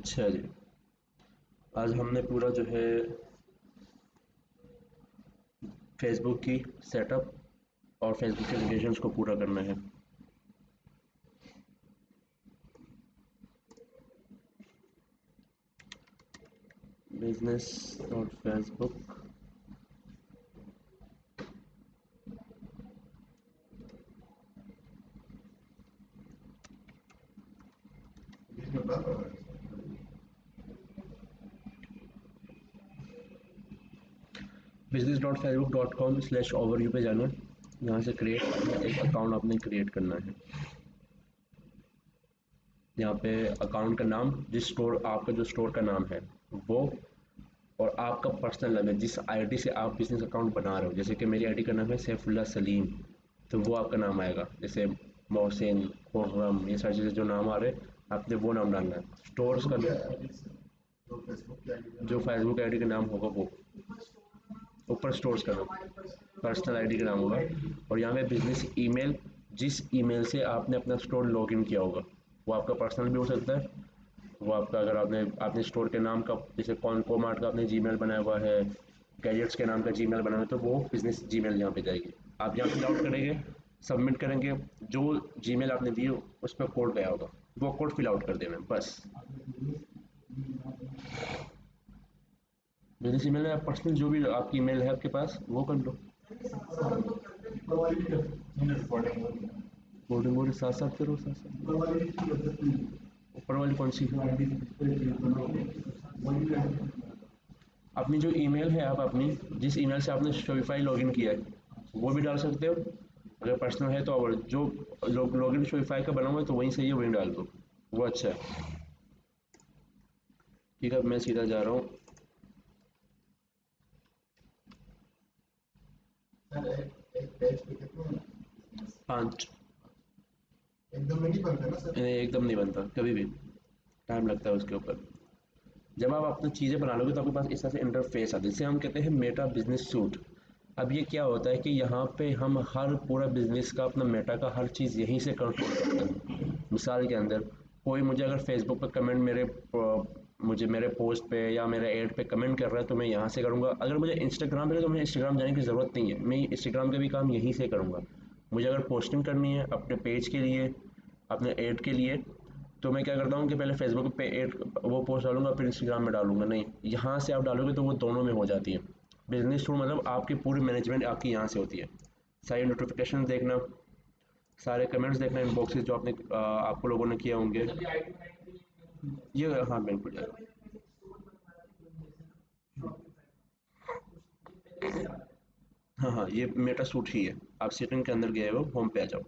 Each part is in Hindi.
अच्छा जी, आज हमने पूरा जो है फेसबुक की सेटअप और फेसबुक के एप्लीकेशंस को पूरा करना है। Business dot Facebook. business.facebook.com/overview पे जाना है। यहाँ से क्रिएट एक अकाउंट आपने क्रिएट करना है। यहाँ पे अकाउंट का नाम, जिस स्टोर आपका जो स्टोर का नाम है वो, और आपका पर्सनल नाम है जिस आईडी से आप बिजनेस अकाउंट बना रहे हो। जैसे कि मेरी आईडी का नाम है सैफुल्ला सलीम, तो वो आपका नाम आएगा। जैसे मोहसिन, खुर्रम, ये सारी चीज़ें जो नाम आ रहे हैं आपने वो नाम डालना है। स्टोर्स का जो फेसबुक आईडी का नाम होगा वो ऊपर स्टोर्स का नाम पर्सनल आईडी का नाम होगा। और यहाँ पे बिजनेस ईमेल, जिस ईमेल से आपने अपना स्टोर लॉगिन किया होगा, वो आपका पर्सनल भी हो सकता है। वो आपका, अगर आपने आपने स्टोर के नाम का, जैसे कौन कोमार्ट का आपने जीमेल बनाया हुआ है, गैजेट्स के नाम का जीमेल बनाया हुआ है, तो वो बिजनेस जीमेल यहाँ पे जाएगी। आप यहाँ फिल आउट करेंगे, सबमिट करेंगे, जो जीमेल आपने दी उस पर कोड गया होगा, वो कोड फिल आउट कर देना है बस। बिजनेस ईमेल है, पर्सनल जो भी आपकी ईमेल है आपके पास वो कर लो। कोडिंग वोडिंग साथ साथ करो, साथ साथ। ऊपर वाली कौन सी? अपनी जो ईमेल है, आप अपनी जिस ईमेल से आपने शोफाई लॉगिन किया है वो भी डाल सकते हो। अगर पर्सनल है तो, और जो लॉगिन शोफाई का बना हुआ है तो वहीं सही है, वहीं डाल दो, वो अच्छा है। ठीक है, अब मैं सीधा जा रहा हूँ। पाँच। एकदम नहीं बनता ना सर? नहीं, एकदम नहीं बनता, कभी भी टाइम लगता है उसके ऊपर। जब आप अपनी चीज़ें बना लोगे तो आपके पास इस तरह से इंटरफेस आता है, जिसे हम कहते हैं मेटा बिजनेस सूट। अब ये क्या होता है कि यहाँ पे हम हर पूरा बिजनेस का, अपना मेटा का हर चीज़ यहीं से कंट्रोल करते हैं। मिसाल के अंदर, कोई मुझे अगर फेसबुक पर कमेंट मुझे मेरे पोस्ट पे या मेरे ऐड पे कमेंट कर रहा है तो मैं यहाँ से करूँगा। अगर मुझे इंस्टाग्राम पे है तो मुझे इंस्टाग्राम जाने की ज़रूरत नहीं है, मैं इंस्टाग्राम का भी काम यहीं से करूँगा। मुझे अगर पोस्टिंग करनी है अपने पेज के लिए, अपने ऐड के लिए, तो मैं क्या करता हूँ कि पहले फेसबुक पे ऐड वो पोस्ट डालूंगा, फिर इंस्टाग्राम में डालूंगा। नहीं, यहाँ से आप डालोगे तो वो दोनों में हो जाती है। बिजनेस टूल मतलब आपकी पूरी मैनेजमेंट आपकी यहाँ से होती है। सारी नोटिफिकेशन देखना, सारे कमेंट्स देखना, इनबॉक्सेस जो आपको लोगों ने किए होंगे। ये हाँ बिल्कुल यार। हाँ हाँ, ये मेटा सूट ही है। आप सेटिंग के अंदर गए हो, होम पे आ जाओ।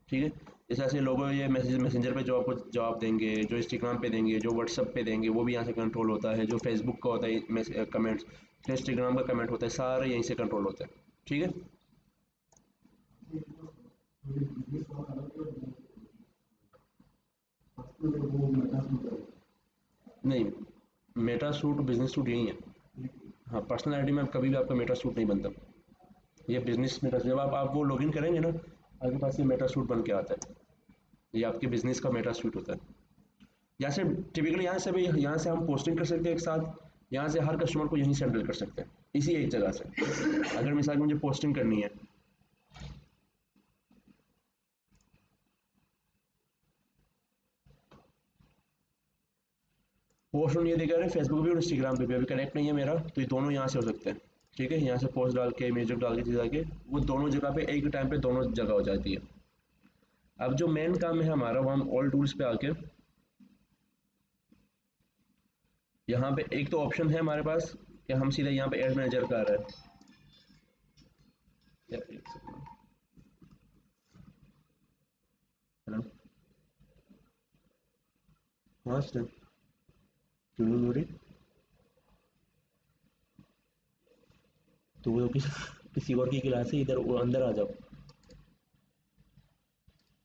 ठीक है। जैसे ऐसे लोगों ये मैसेंजर पे जो आपको जवाब देंगे, जो इंस्टाग्राम पे देंगे, जो व्हाट्सअप पे देंगे, वो भी यहाँ से कंट्रोल होता है। जो फेसबुक का होता है कमेंट्स, जो इंस्टाग्राम का कमेंट होता है, सारे यहीं से कंट्रोल होता है। ठीक है। नहीं, मेटा सूट बिजनेस सूट यही है। हाँ, पर्सनल आईडी में कभी भी आपका मेटा सूट नहीं बनता। ये बिजनेस मेटा, जब आप वो लॉगिन करेंगे ना, आपके पास ये मेटा सूट बन के आता है। ये आपके बिजनेस का मेटा सूट होता है। यहाँ से टिपिकली, यहाँ से हम पोस्टिंग कर सकते हैं एक साथ। यहाँ से हर कस्टमर को यहीं से हैंडल कर सकते हैं, इसी एक जगह से। अगर मिसाल मुझे पोस्टिंग करनी है, पोस्ट ये दिखा रहे हैं फेसबुक पे और इंस्टाग्राम पे भी, अभी कनेक्ट नहीं है मेरा, तो ये दोनों यहाँ से हो सकते हैं। ठीक है, यहाँ से पोस्ट डाल के, म्यूजिक डाल के, चीज डाल के, वो दोनों जगह पे एक टाइम पे दोनों जगह हो जाती है। अब जो मेन काम है हमारा, वो हम ऑल टूल्स पे आके, यहाँ पे एक तो ऑप्शन है हमारे पास कि हम सीधा यहाँ पे एड मैनेजर का आ रहा है। या एक सेकंड, हेलो। हाँ सर, क्यों नूरी? तो वो किसी और की क्लास है, इधर वो अंदर आ जाओ।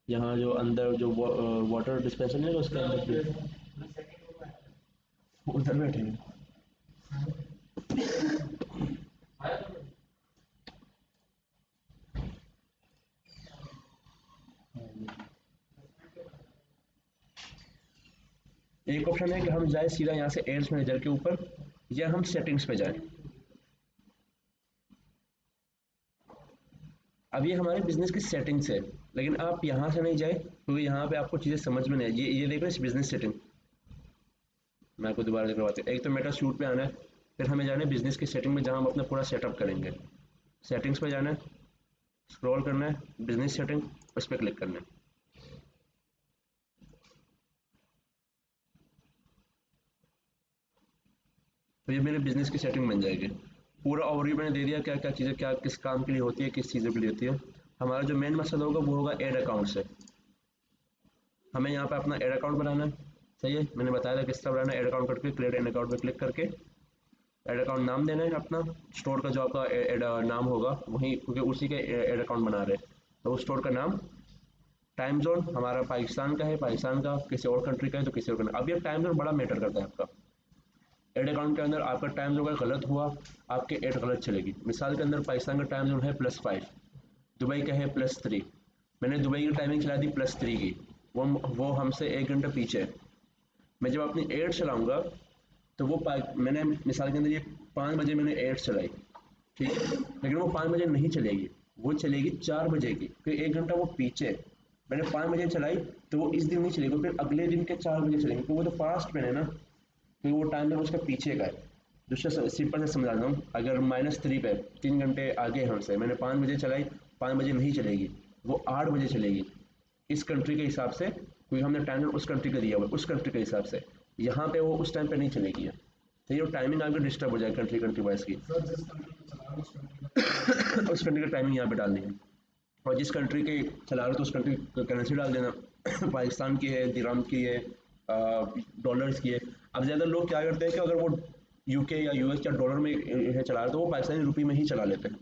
यहाँ जो अंदर जो वाटर डिस्पेंसर नहीं है उसके अंदर उधर बैठे हैं। एक ऑप्शन है कि हम जाए सीधा यहाँ से एड्स मैनेजर के ऊपर, या हम सेटिंग्स पे जाएं। अब ये हमारे बिजनेस की सेटिंग्स है, लेकिन आप यहाँ से नहीं जाए क्योंकि यहाँ पे आपको चीज़ें समझ में नहीं आए। ये देख रहे हैं बिजनेस सेटिंग, मैं आपको दोबारा दिखवाता हूँ। एक तो मेटा शूट पे आना है, फिर हमें जाना है बिजनेस की सेटिंग में, जहाँ हम अपना पूरा सेटअप करेंगे। सेटिंग्स पे जाना है, स्क्रॉल करना है, बिजनेस सेटिंग, उस पर क्लिक करना है। तो ये मेरे बिजनेस की सेटिंग बन जाएगी। पूरा ओवरव्यू मैंने दे दिया, क्या क्या चीज़ें क्या किस काम के लिए होती है, किस चीज़ों के लिए होती है। हमारा जो मेन मकसद होगा वो होगा एड अकाउंट से। हमें यहाँ पे अपना एड अकाउंट बनाना है, सही है, मैंने बताया था किस तरह बनाना है। एड अकाउंट करके क्रिएट एन अकाउंट पे क्लिक करके एड अकाउंट नाम देना है अपना, स्टोर का जो आपका एड नाम होगा वहीं, क्योंकि उसी का एड अकाउंट बना रहे हैं, तो उस स्टोर का नाम। टाइम जोन हमारा पाकिस्तान का है, पाकिस्तान का किसी और कंट्री का है तो किसी और कंट्री। अब ये टाइम जोन बड़ा मैटर करता है आपका। एड अकाउंट के अंदर आपका टाइम जोन अगर गलत हुआ, आपके एड गलत चलेगी। मिसाल के अंदर पाकिस्तान का टाइम जोन है +5, दुबई का है +3, मैंने दुबई की टाइमिंग चला दी +3 की, वो हमसे 1 घंटा पीछे है। मैं जब अपनी एड चलाऊंगा तो वो मैंने मिसाल के अंदर ये 5 बजे मैंने एड चलाई, ठीक है, लेकिन वो 5 बजे नहीं चलेगी, वो चलेगी 4 बजे की, फिर 1 घंटा वो पीछे है। मैंने 5 बजे चलाई तो वो इस दिन नहीं चलेगी, फिर अगले दिन के 4 बजे चलेंगे, तो वो तो फास्ट में है ना, क्योंकि वो टाइम उसका पीछे का है। दूसरा सिंपल से समझा दूँ, अगर -3 पे 3 घंटे आगे हमसे, मैंने 5 बजे चलाई, 5 बजे नहीं चलेगी, वो 8 बजे चलेगी इस कंट्री के हिसाब से, क्योंकि हमने टाइम उस कंट्री का दिया हुआ है, उस कंट्री के हिसाब से। यहाँ पे वो उस टाइम पे नहीं चलेगी है, तो ये टाइमिंग आपकी डिस्टर्ब हो जाए कंट्री कंट्री वाइज की। उस कंट्री का टाइमिंग यहाँ पे डालनी है, और जिस कंट्री के चला रहे हो तो उस कंट्री की करेंसी डाल देना। पाकिस्तान की है, दिरहम की है, डॉलर्स की है। अब ज़्यादा लोग क्या करते हैं कि अगर वो यूके या यूएस या डॉलर में है चला रहे तो वो पाकिस्तानी रुपये में ही चला लेते हैं।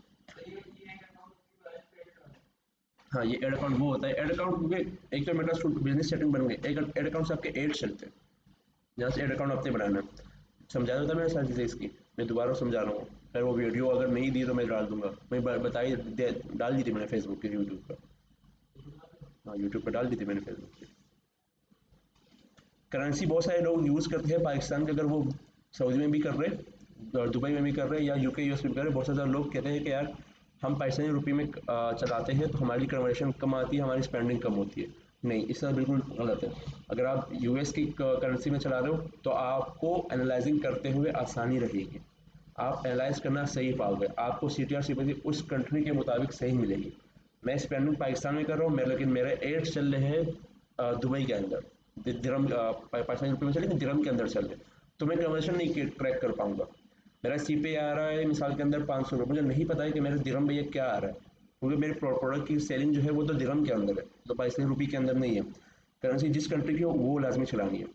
हाँ, ये एड अकाउंट वो होता है। एड अकाउंट क्योंकि एक तो मेरा बिजनेस सेटिंग बन गई, एक एड अकाउंट से आपके एड चलते हैं, यहाँ से एड अकाउंट आपने बनाना है। समझाया होता है मैंने सारी चीज़ें इसकी, मैं दोबारा समझा रहा हूँ। खैर वो वीडियो अगर नहीं दी तो मैं डाल दूंगा, मैं बताई डाल दी थी मैंने फेसबुक के, यूट्यूब पर। हाँ, यूट्यूब पर डाल दी थी मैंने फेसबुक पे। करेंसी बहुत सारे लोग यूज़ करते हैं पाकिस्तान के, अगर वो सऊदी में भी कर रहे और दुबई में भी कर रहे हैं या यूके यूएस में भी कर रहे हैं। बहुत सारे लोग कहते हैं कि यार हम पाकिस्तानी रुपये में चलाते हैं तो हमारी कन्वर्शन कम आती है, हमारी स्पेंडिंग कम होती है। नहीं, इसका बिल्कुल गलत है। अगर आप यूएस की करेंसी में चला रहे हो तो आपको एनालाइजिंग करते हुए आसानी रहेगी, आप एनालाइज करना सही पाओगे, आपको सीटीआर सीपीसी उस कंट्री के मुताबिक सही मिलेगी। मैं स्पेंडिंग पाकिस्तान में कर रहा हूँ, लेकिन मेरे एड्स चल रहे हैं दुबई के अंदर, दिरहम पाकिस्तानी रुपये में चले, दिरहम के अंदर चल रहे, तो मैं कन्वर्शन नहीं ट्रैक कर पाऊंगा। मेरा सी पे आ रहा है मिसाल के अंदर 500 रुपये, मुझे नहीं पता है कि मेरे दिरहम में ये क्या आ रहा है, क्योंकि मेरे प्रोडक्ट की सेलिंग जो है वो तो दिरहम के अंदर है, तो पाकिस्तानी रुपये के अंदर नहीं है। करेंसी जिस कंट्री की हो वो लाजमी चलानी है।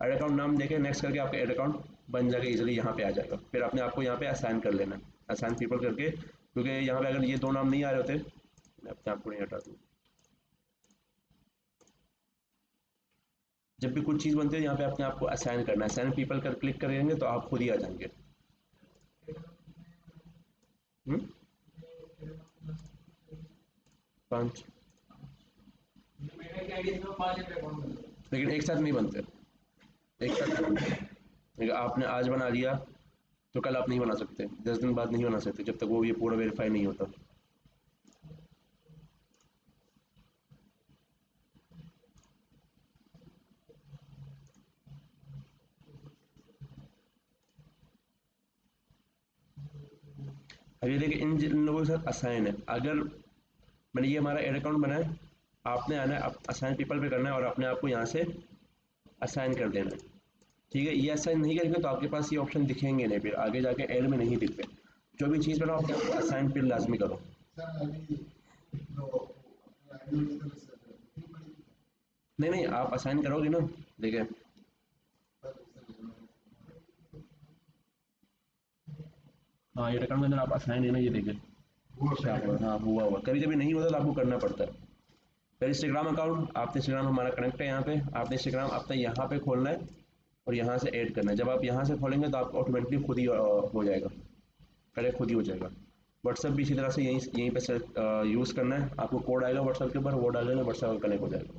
एड अकाउंट नाम देके नेक्स्ट करके आपका एड अकाउंट बन जाएगा, इजीली यहाँ पे आ जाएगा। फिर आपने आपको यहाँ पे असाइन कर लेना है, असाइन पीपल करके, क्योंकि यहाँ पे अगर ये दो नाम नहीं आ रहे होते, मैं अपने आप को नहीं हटा दूँ। जब भी कुछ चीज़ बनती है यहाँ पे अपने आप को असाइन करना है, असाइन पीपल कर क्लिक करेंगे तो आप खुद ही आ जाएंगे। 5, लेकिन एक साथ नहीं बनते, एक साथ नहीं बनते। लेकिन आपने आज बना लिया तो कल आप नहीं बना सकते, 10 दिन बाद नहीं बना सकते, जब तक वो ये पूरा वेरीफाई नहीं होता। अब ये देखिए इन जिन लोगों के साथ असाइन है, अगर मैंने ये हमारा एड अकाउंट बनाया, आपने आना है, असाइन पीपल पे करना है और अपने आप को यहाँ से असाइन कर देना है। ठीक है, ये असाइन नहीं करेंगे तो आपके पास ये ऑप्शन दिखेंगे नहीं, फिर आगे जाके एड में नहीं दिखते। जो भी चीज़ बनाओ अपने आप को असाइन फिर लाजमी करो। नहीं नहीं, आप असाइन करोगे ना, देखिए। हाँ, ये अकाउंट के अंदर आप असाइन है ना, ये देखिए। अच्छा, हाँ हुआ हुआ, कभी कभी नहीं होता तो आपको करना पड़ता है। फिर इंस्टाग्राम अकाउंट, आपने इंस्टाग्राम हमारा कनेक्ट है यहाँ पे, आपने इंस्टाग्राम अपना यहाँ पे खोलना है और यहाँ से ऐड करना है। जब आप यहाँ से खोलेंगे तो आपको ऑटोमेटिकली खुद ही हो जाएगा, कनेक्ट खुद ही हो जाएगा। व्हाट्सअप भी इसी तरह से यहीं यहीं पे यूज़ करना है, आपको कोड आएगा व्हाट्सअप के ऊपर, वो डालेंगे व्हाट्सअप कनेक्ट हो जाएगा।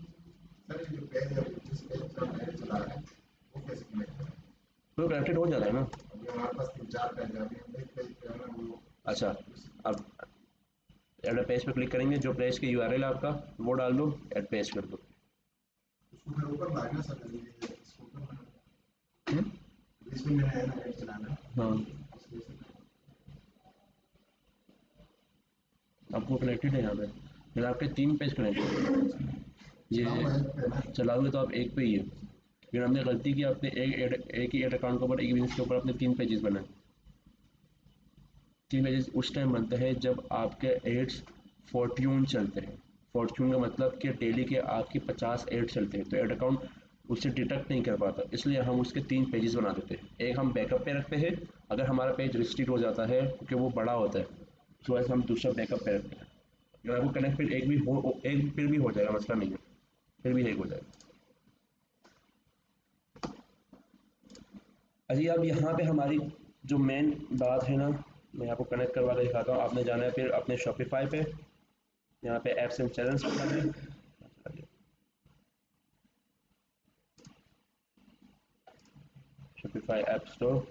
तो कनेक्टेड हो जाता है ना। अच्छा, अब ऐड पेज पे क्लिक करेंगे, जो पेज की यूआरएल है आपका वो डाल दो, ऐड पेज कर दो। हाँ, आपको कनेक्टेड है यहाँ पे, फिर आपके 3 पेज कनेक्टेड। ये चलाओगे तो आप एक पे ही है, फिर हमने गलती की, आपने एक ही एड अकाउंट के ऊपर, एक बिजनेस के ऊपर आपने 3 पेजेस बनाए। 3 पेजेस उस टाइम बनते हैं जब आपके एड्स फॉर्ट्यून चलते हैं। फॉर्च्यून का मतलब कि डेली के आपकी 50 एड चलते हैं, तो एड अकाउंट उससे डिटेक्ट नहीं कर पाता, इसलिए हम उसके 3 पेजेस बना देते हैं। एक हम बैकअप पे रखते हैं, अगर हमारा पेज रिस्ट्रिक्ट हो जाता है क्योंकि वो बड़ा होता है, तो ऐसे हम दूसरा बैकअप पे रखते हैं। अगर आपको कनेक्ट फिर एक भी हो, एक फिर भी हो जाएगा, मसला नहीं है, फिर भी एक हो जाएगा। अजी अब यहाँ पे हमारी जो मेन बात है ना, मैं आपको कनेक्ट करवा के दिखाता हूँ। आपने जाना है फिर अपने शॉपिफाई पे, यहाँ पे एप्स एंड चैनल्स पे जाना है, शॉपिफाई ऐप स्टोर।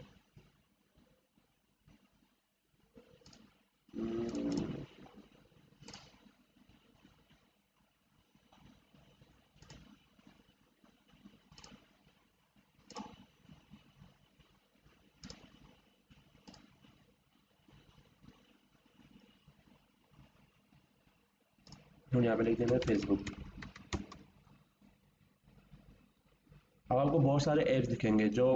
यहाँ पे लिख देना है फेसबुक। अब आपको बहुत सारे ऐप्स दिखेंगे, जो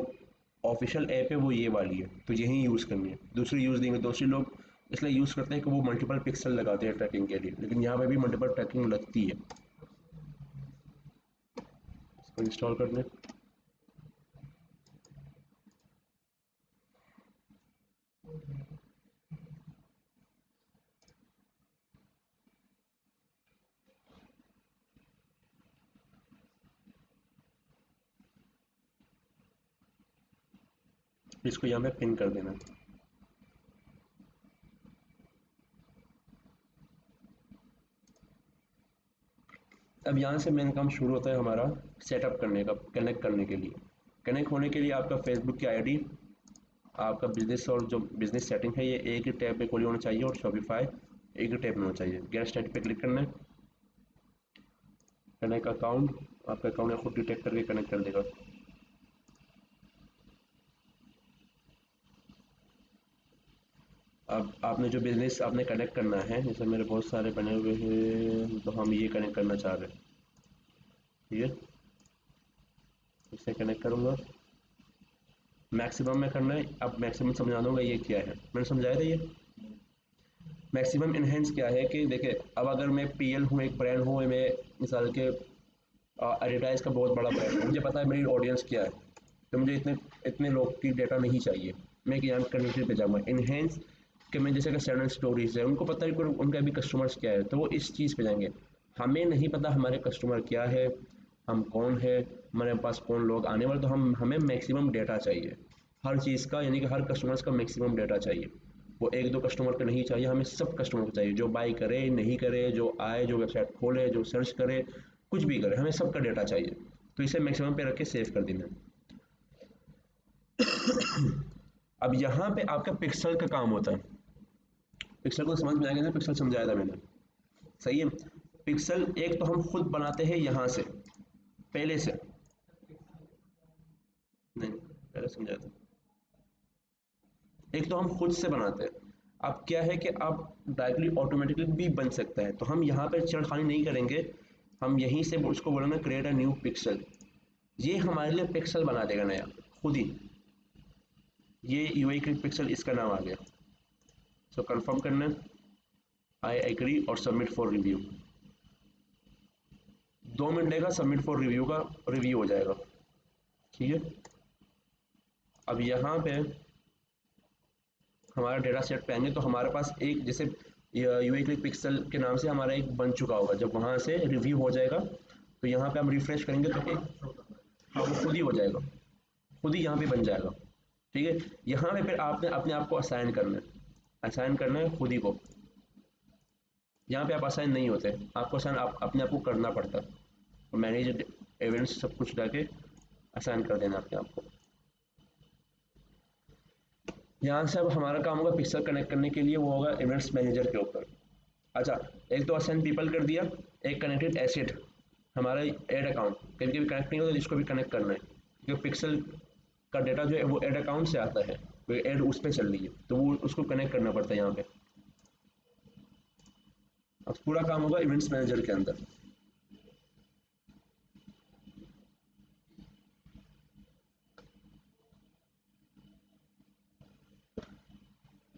ऑफिशियल ऐप है वो ये वाली है, तो यही यूज़ करनी है, दूसरी यूज़ नहीं है। दूसरी लोग इसलिए यूज़ करते हैं कि वो मल्टीपल पिक्सल लगाते हैं ट्रैकिंग के लिए, लेकिन यहाँ पे भी मल्टीपल ट्रैकिंग लगती है। इसको इंस्टॉल करने, इसको यहाँ पे पिन कर देना। अब यहाँ से मेन काम शुरू होता है हमारा सेटअप करने का, कनेक्ट करने के लिए। कनेक्ट होने के लिए आपका फेसबुक की आईडी, आपका बिजनेस और जो बिजनेस सेटिंग है ये एक ही टैब पे खोली होना चाहिए, और शॉपिफाई एक ही टैब में होना चाहिए। गेट स्टार्ट पे क्लिक करना है, कनेक्ट अकाउंट, आपका अकाउंट खुद डिटेक्ट करके कनेक्ट कर देगा। अब आपने जो बिजनेस आपने कनेक्ट करना है, जैसे मेरे बहुत सारे बने हुए हैं, तो हम ये कनेक्ट करना चाह रहे हैं, ठीक है, इससे कनेक्ट करूँगा। मैक्सिमम में करना है, अब मैक्सिमम समझा दूंगा ये क्या है, मैंने समझाया था ये। मैक्सिमम इनहेंस क्या है कि देखिए, अब अगर मैं पीएल हूँ, एक ब्रांड हूँ, मैं मिसाल के एडिटाइज का बहुत बड़ा ब्रांड है, मुझे पता है मेरी ऑडियंस क्या है, तो मुझे इतने इतने लोग की डेटा नहीं चाहिए, मैं एक यहाँ कम्युनिटी पे जाऊँगा। इनहेंस कि मैं जैसे कि स्टैंडर्ड स्टोरीज है, उनको पता है कि उनका अभी कस्टमर्स क्या है, तो वो इस चीज़ पे जाएंगे। हमें नहीं पता हमारे कस्टमर क्या है, हम कौन है, हमारे पास कौन लोग आने वाले, तो हमें मैक्सिमम डेटा चाहिए हर चीज़ का, यानी कि हर कस्टमर्स का मैक्सिमम डेटा चाहिए। वो एक दो कस्टमर का नहीं चाहिए, हमें सब कस्टमर को चाहिए, जो बाई करे नहीं करे, जो आए, जो वेबसाइट खोले, जो सर्च करे, कुछ भी करे, हमें सबका डेटा चाहिए। तो इसे मैक्सिमम पे रख के सेव कर देना। अब यहाँ पे आपका पिक्सल का काम होता है। पिक्सल को समझ में आएगा ना, पिक्सल समझाया था मैंने, सही है। पिक्सल एक तो हम खुद बनाते हैं यहाँ से, पहले से, नहीं पहले समझाया था। एक तो हम खुद से बनाते हैं, अब क्या है कि आप डायरेक्टली ऑटोमेटिकली भी बन सकता है, तो हम यहाँ पर छेड़खानी नहीं करेंगे, हम यहीं से उसको बोलेंगे क्रिएट अ न्यू पिक्सल, ये हमारे लिए पिक्सल बना देगा नया खुद ही। ये यूआई क्लिक पिक्सल इसका नाम आ गया। सो कंफर्म करना है, आई एग्री और सबमिट फॉर रिव्यू। 2 मिनट लेगा, सबमिट फॉर रिव्यू का रिव्यू हो जाएगा, ठीक है। अब यहाँ पे हमारा डेटा सेट पे आएंगे, तो हमारे पास एक जैसे यूआई क्लिक पिक्सल के नाम से हमारा एक बन चुका होगा, जब वहाँ से रिव्यू हो जाएगा तो यहाँ पे हम रिफ्रेश करेंगे तो एक, हाँ वो खुद ही हो जाएगा, खुद ही यहाँ पे बन जाएगा, ठीक है। यहाँ पे फिर आपने अपने आप को असाइन करना है, असाइन करना है खुद ही को। यहाँ पे आप असाइन नहीं होते, आपको असाइन आप अपने आप को करना पड़ता है। मैनेज इवेंट्स सब कुछ डाके असाइन कर देना अपने आप को। यहाँ से अब हमारा काम होगा पिक्सल कनेक्ट करने के लिए, वो होगा इवेंट्स मैनेजर के ऊपर। अच्छा, एक तो असाइन पीपल कर दिया, एक कनेक्टेड एसेट हमारा ऐड अकाउंट, कभी कभी कनेक्ट नहीं होता तो इसको भी कनेक्ट करना है, क्योंकि पिक्सल का डेटा जो है वो ऐड अकाउंट से आता है, तो ऐड उस पर चल रही है तो वो उसको कनेक्ट करना पड़ता है यहाँ पे। अब पूरा काम होगा इवेंट्स मैनेजर के अंदर।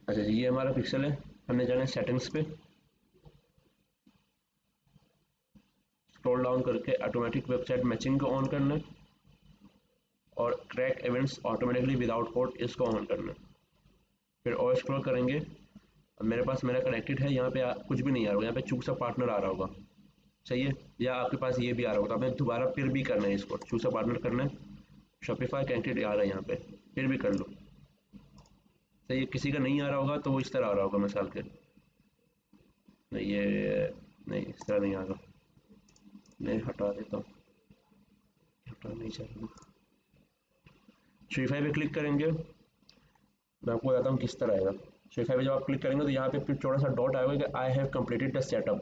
अच्छा जी, ये हमारा पिक्सल है, हमने जाना है सेटिंग्स पे, स्क्रॉल डाउन करके ऑटोमेटिक वेबसाइट मैचिंग को ऑन करना है, और track events automatically without code इसको ऑन करना है। फिर और स्क्रॉल करेंगे, अब मेरे पास मेरा कनेक्टेड है, यहाँ पे कुछ भी नहीं आ रहा होगा, यहाँ पे चूज अ पार्टनर आ रहा होगा, सही है, या आपके पास ये भी आ रहा होगा, तो आपने दोबारा फिर भी करना है, इसको चूज अ पार्टनर करना है, शॉपिफाई कनेक्टेड आ रहा है यहाँ पे, फिर भी कर लो, सही है। किसी का नहीं आ रहा होगा तो वो इस तरह आ रहा होगा मिसाल के, नहीं ये नहीं, इस तरह नहीं आ रहा, मैं हटा देता हूँ, हटा नहीं चाहिए। शॉपिफाई पे क्लिक करेंगे, मैं आपको बताता हूँ किस तरह आएगा। शॉपिफाई पे जब आप क्लिक करेंगे तो यहाँ पे फिर छोटा सा डॉट आएगा कि I have completed the setup,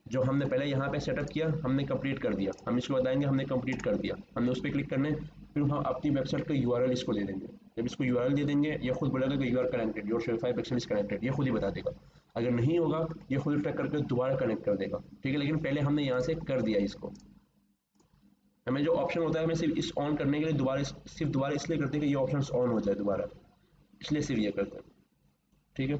जो हमने पहले यहाँ पे सेटअप किया हमने कंप्लीट कर दिया, हम इसको बताएंगे हमने कंप्लीट कर दिया, हमने उस पर क्लिक करने, फिर हम अपनी वेबसाइट का यूआरएल इसको दे देंगे। जब इसको यूआरएल दे देंगे ये खुद बोलेगा कि you are connected, your Shopify pixel is connected, ये खुद ही बता देगा। अगर नहीं होगा ये खुद ट्रैक करके दोबारा कनेक्ट कर देगा, ठीक है, लेकिन पहले हमने यहाँ से कर दिया इसको। हमें जो ऑप्शन होता है हमें सिर्फ इस ऑन करने के लिए दोबारा सिर्फ दोबारा इसलिए करते हैं कि ये ऑप्शन ऑन हो जाए दोबारा, इसलिए सिर्फ ये करते हैं, ठीक है।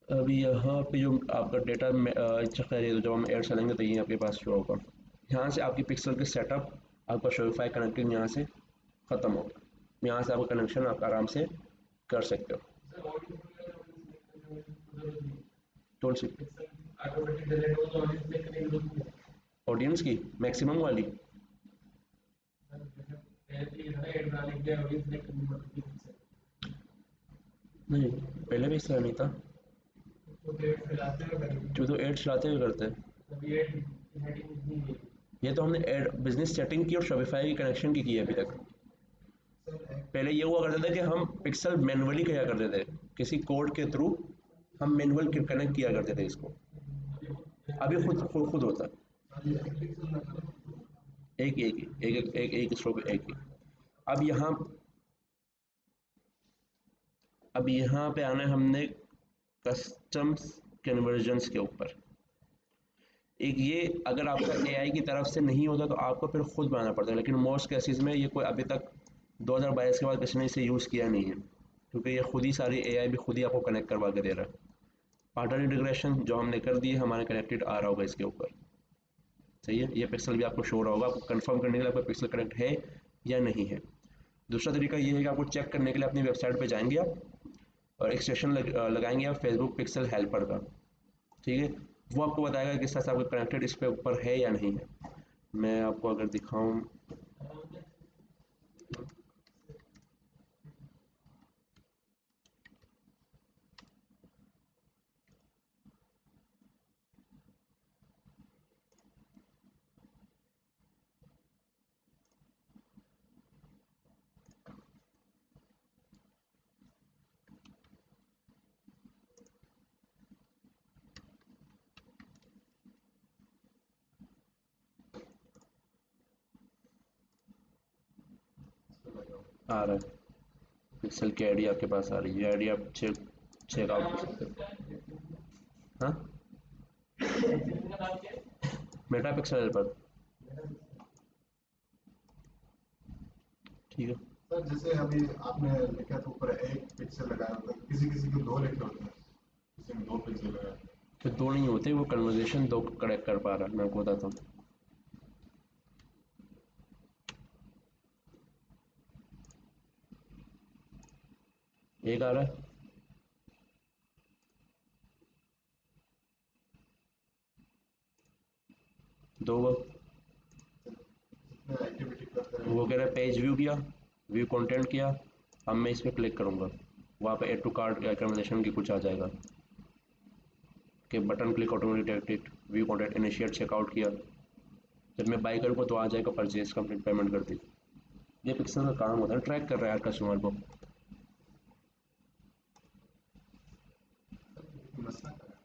अभी यहाँ पे जो आपका डेटा खैर ये तो जब हम ऐड चलेंगे तो ये आपके पास शो होगा। यहाँ से आपकी पिक्सल के सेटअप, आपका शॉपिफाई कनेक्टिंग यहाँ से ख़त्म होगा, यहाँ से आपका कनेक्शन आप आराम से कर सकते हो। टोल से ऑडियंस की मैक्सिमम वाली, नहीं पहले भी इस तरह नहीं था, जो तो एड चलाते हुए करते हैं। ये तो हमने एड बिजनेस सेटिंग की और शॉपिफाई की कनेक्शन की है अभी तक। पहले ये हुआ करता था कि हम पिक्सल मैनुअली किया करते थे, किसी कोड के थ्रू हम मैनुअल कनेक्ट किया करते थे इसको, अभी खुद खुद खुद होता है, एक एक एक एक एक एक स्ट्रोक एक ही। अब यहाँ अब यहाँ पे आना है हमने कस्टम्स कन्वर्जन्स के ऊपर। एक ये अगर आपका एआई की तरफ से नहीं होता तो आपको फिर खुद बनाना पड़ता है, लेकिन मोस्ट केसेस में ये कोई अभी तक 2022 के बाद किसी ने इसे यूज़ किया नहीं है, क्योंकि ये खुद ही सारी एआई भी खुद ही आपको कनेक्ट करवा के दे रहा है। पार्टनर इंटीग्रेशन जो हमने कर दी है हमारे कनेक्टेड आ रहा होगा इसके ऊपर, सही है, ये पिक्सल भी आपको शो रहा होगा, आपको कंफर्म करने के लिए आपका पिक्सल कनेक्ट है या नहीं है। दूसरा तरीका ये है कि आपको चेक करने के लिए अपनी वेबसाइट पे जाएंगे आप और एक सेशन लगाएंगे आप फेसबुक पिक्सल हेल्पर का, ठीक है, वो आपको बताएगा कि किस तरह से आपका कनेक्टेड इस पे ऊपर है या नहीं है। मैं आपको अगर दिखाऊं, आ रहा है पिक्सल की आईडी आपके पास आ रही है, आईडी आप चेक चेक आउट कर सकते हो। हाँ, मेटा पिक्सल हेल्पर, ठीक है। सर जैसे अभी आपने लिखा था ऊपर एक पिक्सल लगाया होता है, किसी किसी को दो लिखे होते हैं, किसी में दो पिक्सल लगाया। तो दो नहीं होते, वो कन्वर्जेशन दो करेक्ट कर पा रहा है, मैं आपको बताता हूँ। एक आ रहा है, दो एक्टिविटी करते वो हैं। कह रहा है पेज व्यू किया, व्यू कंटेंट किया, अब मैं इस पर क्लिक करूँगा, वहाँ पे एड टू कार्ट या कन्वर्जेशन की कुछ आ जाएगा, कि button click automatic view contact initiate checkout किया, जब मैं बाई करूँगा तो आ जाएगा परचेज कंप्लीट पेमेंट कर दी। ये पिक्सल का काम होता है, ट्रैक कर रहा है हर कस्टमर को। मसला क्या है?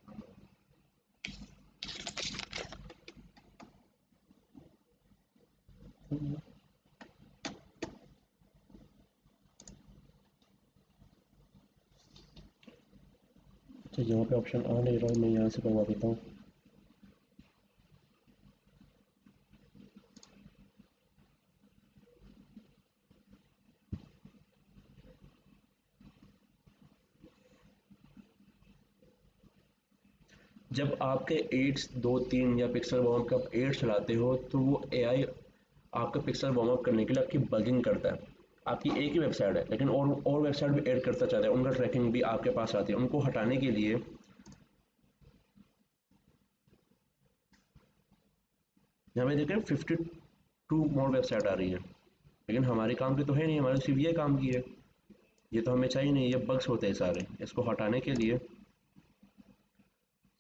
अच्छा यहाँ पे ऑप्शन आ नहीं रहा, मैं यहाँ से करवा देता हूँ। जब आपके एड्स 2-3 या पिक्सल वार्म का आप एड्स चलाते हो तो वो एआई आपका पिक्सल वार्म अप करने के लिए आपकी बगिंग करता है। आपकी एक ही वेबसाइट है लेकिन और वेबसाइट भी ऐड करता चाहता है, उनका ट्रैकिंग भी आपके पास आती है। उनको हटाने के लिए यहाँ पे देखें 52 मोर वेबसाइट आ रही है, लेकिन हमारे काम की तो है नहीं, हमारे सिर्फ ये काम की है। ये तो हमें चाहिए नहीं, ये बग्स होते हैं सारे। इसको हटाने के लिए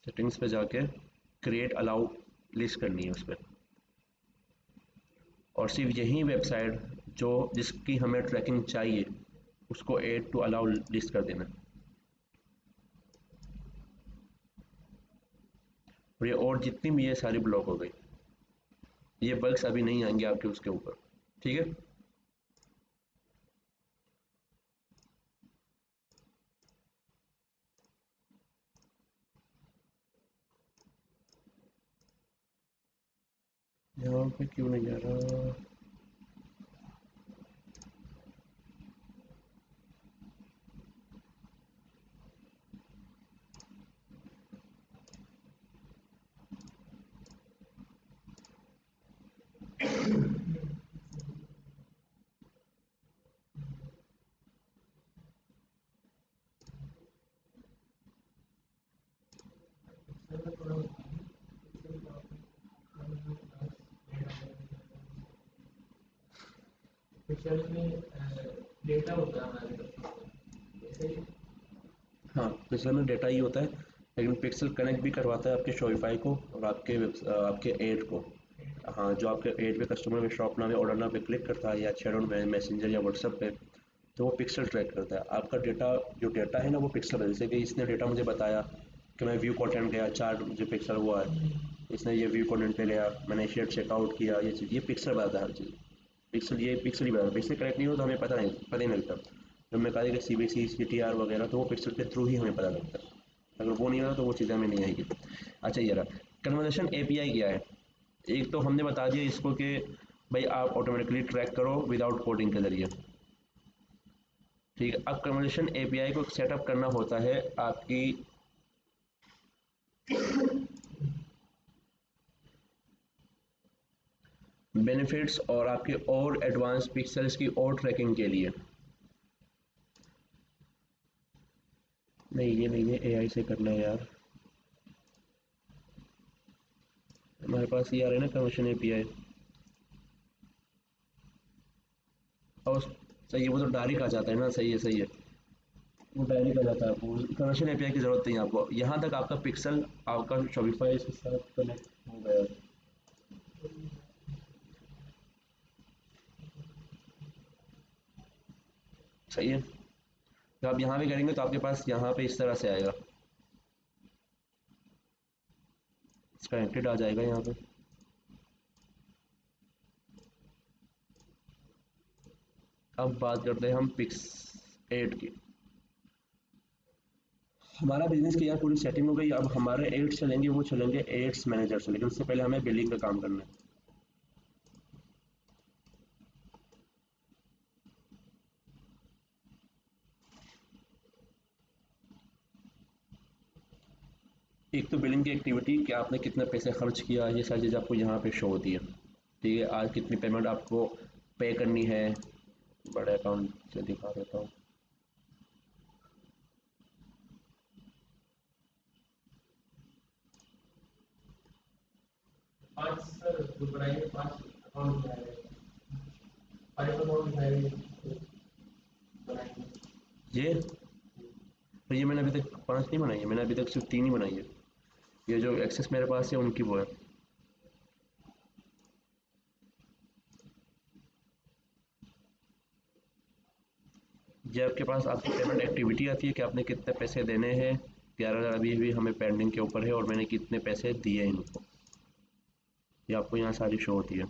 सेटिंग्स पे जाके क्रिएट अलाउ लिस्ट करनी है उस पर, और सिर्फ यही वेबसाइट जो जिसकी हमें ट्रैकिंग चाहिए उसको ऐड टू अलाउ लिस्ट कर देना। और ये और जितनी भी ये सारी ब्लॉक हो गई, ये बग्स अभी नहीं आएंगे आपके उसके ऊपर, ठीक है। यहाँ पे क्यों नहीं आ रहा? पिक्चर में डेटा होता है हमारे पास, जैसे हाँ, पिक्सल में डेटा ही होता है, लेकिन पिक्सल कनेक्ट भी करवाता है आपके शॉपिफाई को और आपके ऐड को। हाँ, जो आपके ऐड पे कस्टमर में शॉप नाम या ऑर्डर नाम पे क्लिक करता है या चैट ऑन मैसेंजर या व्हाट्सएप पे, तो वो पिक्सल ट्रैक करता है आपका डेटा। जो डेटा है ना वो पिक्सल है। जैसे कि इसने डेटा मुझे बताया कि मैं व्यू कंटेंट गया, 4 मुझे पिक्सल हुआ है, इसने ये व्यू कंटेंट पे गया, मैंने शेयर चेकआउट किया, ये चीज़, ये पिक्सल बताता है हर चीज़। पिक्सल, ये पिक्सल ही बताता है। पिक्सल कनेक्ट नहीं हो तो हमें पता ही नहीं लगता। जब मैं कहा कि CBC CTR वगैरह, तो वो पिक्सल के थ्रू ही हमें पता लगता है। अगर वो नहीं होगा तो वो चीज़ें हमें नहीं आएगी। अच्छा ये रहा कन्वर्जेशन API क्या है। एक तो हमने बता दिया इसको कि भाई आप ऑटोमेटिकली ट्रैक करो विदाउट कोडिंग के ज़रिए, ठीक है। अब कन्वर्जेशन API को सेटअप करना होता है आपकी बेनिफिट्स और आपके और एडवांस पिक्सल्स की और ट्रैकिंग के लिए। नहीं ये नहीं है, AI से करना है यार। हमारे पास ये आ रहा है ना कन्वर्जेशन API, और सही है, वो तो डायरेक्ट आ जाता है ना। सही है सही है, वो डायरेक्ट आ जाता है। आपको कन्वर्जेशन API की ज़रूरत नहीं है आपको। यहाँ तक आपका पिक्सल आपका शॉपिफाई के साथ कनेक्ट हो गया, सही है। तो आप यहाँ पे करेंगे तो आपके पास यहाँ पे इस तरह से आएगा, कनेक्टेड आ जाएगा यहाँ पे। अब बात करते हैं हम पिक्स 8 की। हमारा बिजनेस की यहाँ पूरी सेटिंग हो गई। अब हमारे एड्स चलेंगे, वो चलेंगे एड्स मैनेजर से, लेकिन उससे पहले हमें बिलिंग का काम करना है। एक तो बिलिंग की एक्टिविटी कि आपने कितने पैसे खर्च किया, ये सारी चीज़ आपको यहाँ पे शो होती है, ठीक है। आज कितनी पेमेंट आपको पे करनी है, बड़े अकाउंट से दिखा देता हूँ। 5 सर जो बनाएंगे 5 अकाउंट बनाएंगे, 5 अकाउंट बनाएंगे। ये, तो ये मैंने अभी तक 5 नहीं बनाई है, मैंने अभी तक सिर्फ 3 ही बनाई है। ये जो एक्सेस मेरे पास है उनकी वो है। ये आपके पास आपकी पेमेंट एक्टिविटी आती है कि आपने कितने पैसे देने हैं। 11,000 अभी भी हमें पेंडिंग के ऊपर है और मैंने कितने पैसे दिए इनको, ये आपको यहाँ सारी शो होती है।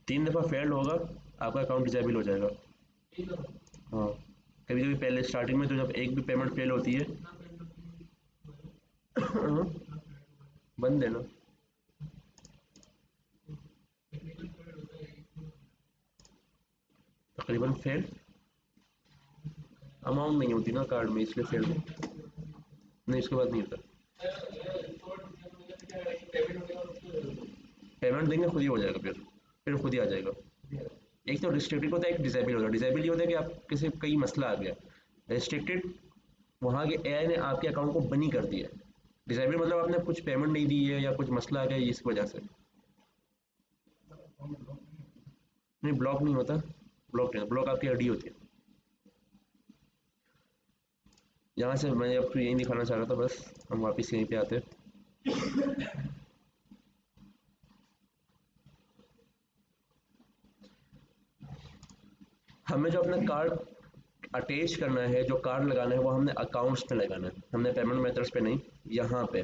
3 दफ़ा फेल्ड होगा आपका अकाउंट डिसेबल हो जाएगा। हाँ, कभी कभी पहले स्टार्टिंग में तो जब एक भी पेमेंट फेल होती है बंद है ना, तकरीबन फेल अमाउंट नहीं होती ना कार्ड में, इसलिए फेल नहीं, इसके बाद नहीं होता। पेमेंट देंगे खुद ही हो जाएगा, फिर खुद ही आ जाएगा। एक तो रिस्ट्रिक्टेड होता है, एक डिसेबल होता है। डिसेबल ये होता है कि आप किसी कई मसला आ गया। रिस्ट्रिक्टेड वहाँ के एआई ने आपके अकाउंट को बनी कर दिया। डिसेबल मतलब आपने कुछ पेमेंट नहीं दी है या कुछ मसला आ गया इस वजह से। नहीं, ब्लॉक नहीं होता, ब्लॉक नहीं, ब्लॉक आपकी आईडी होती है। यहाँ से मैं आपको यही दिखाना चाह रहा था, बस हम वापस यहीं पे आते हैं। हमें जो अपना कार्ड अटैच करना है, जो कार्ड लगाना है, वो हमने अकाउंट्स पे लगाना है, हमने पेमेंट मेथड्स पे नहीं। यहाँ पे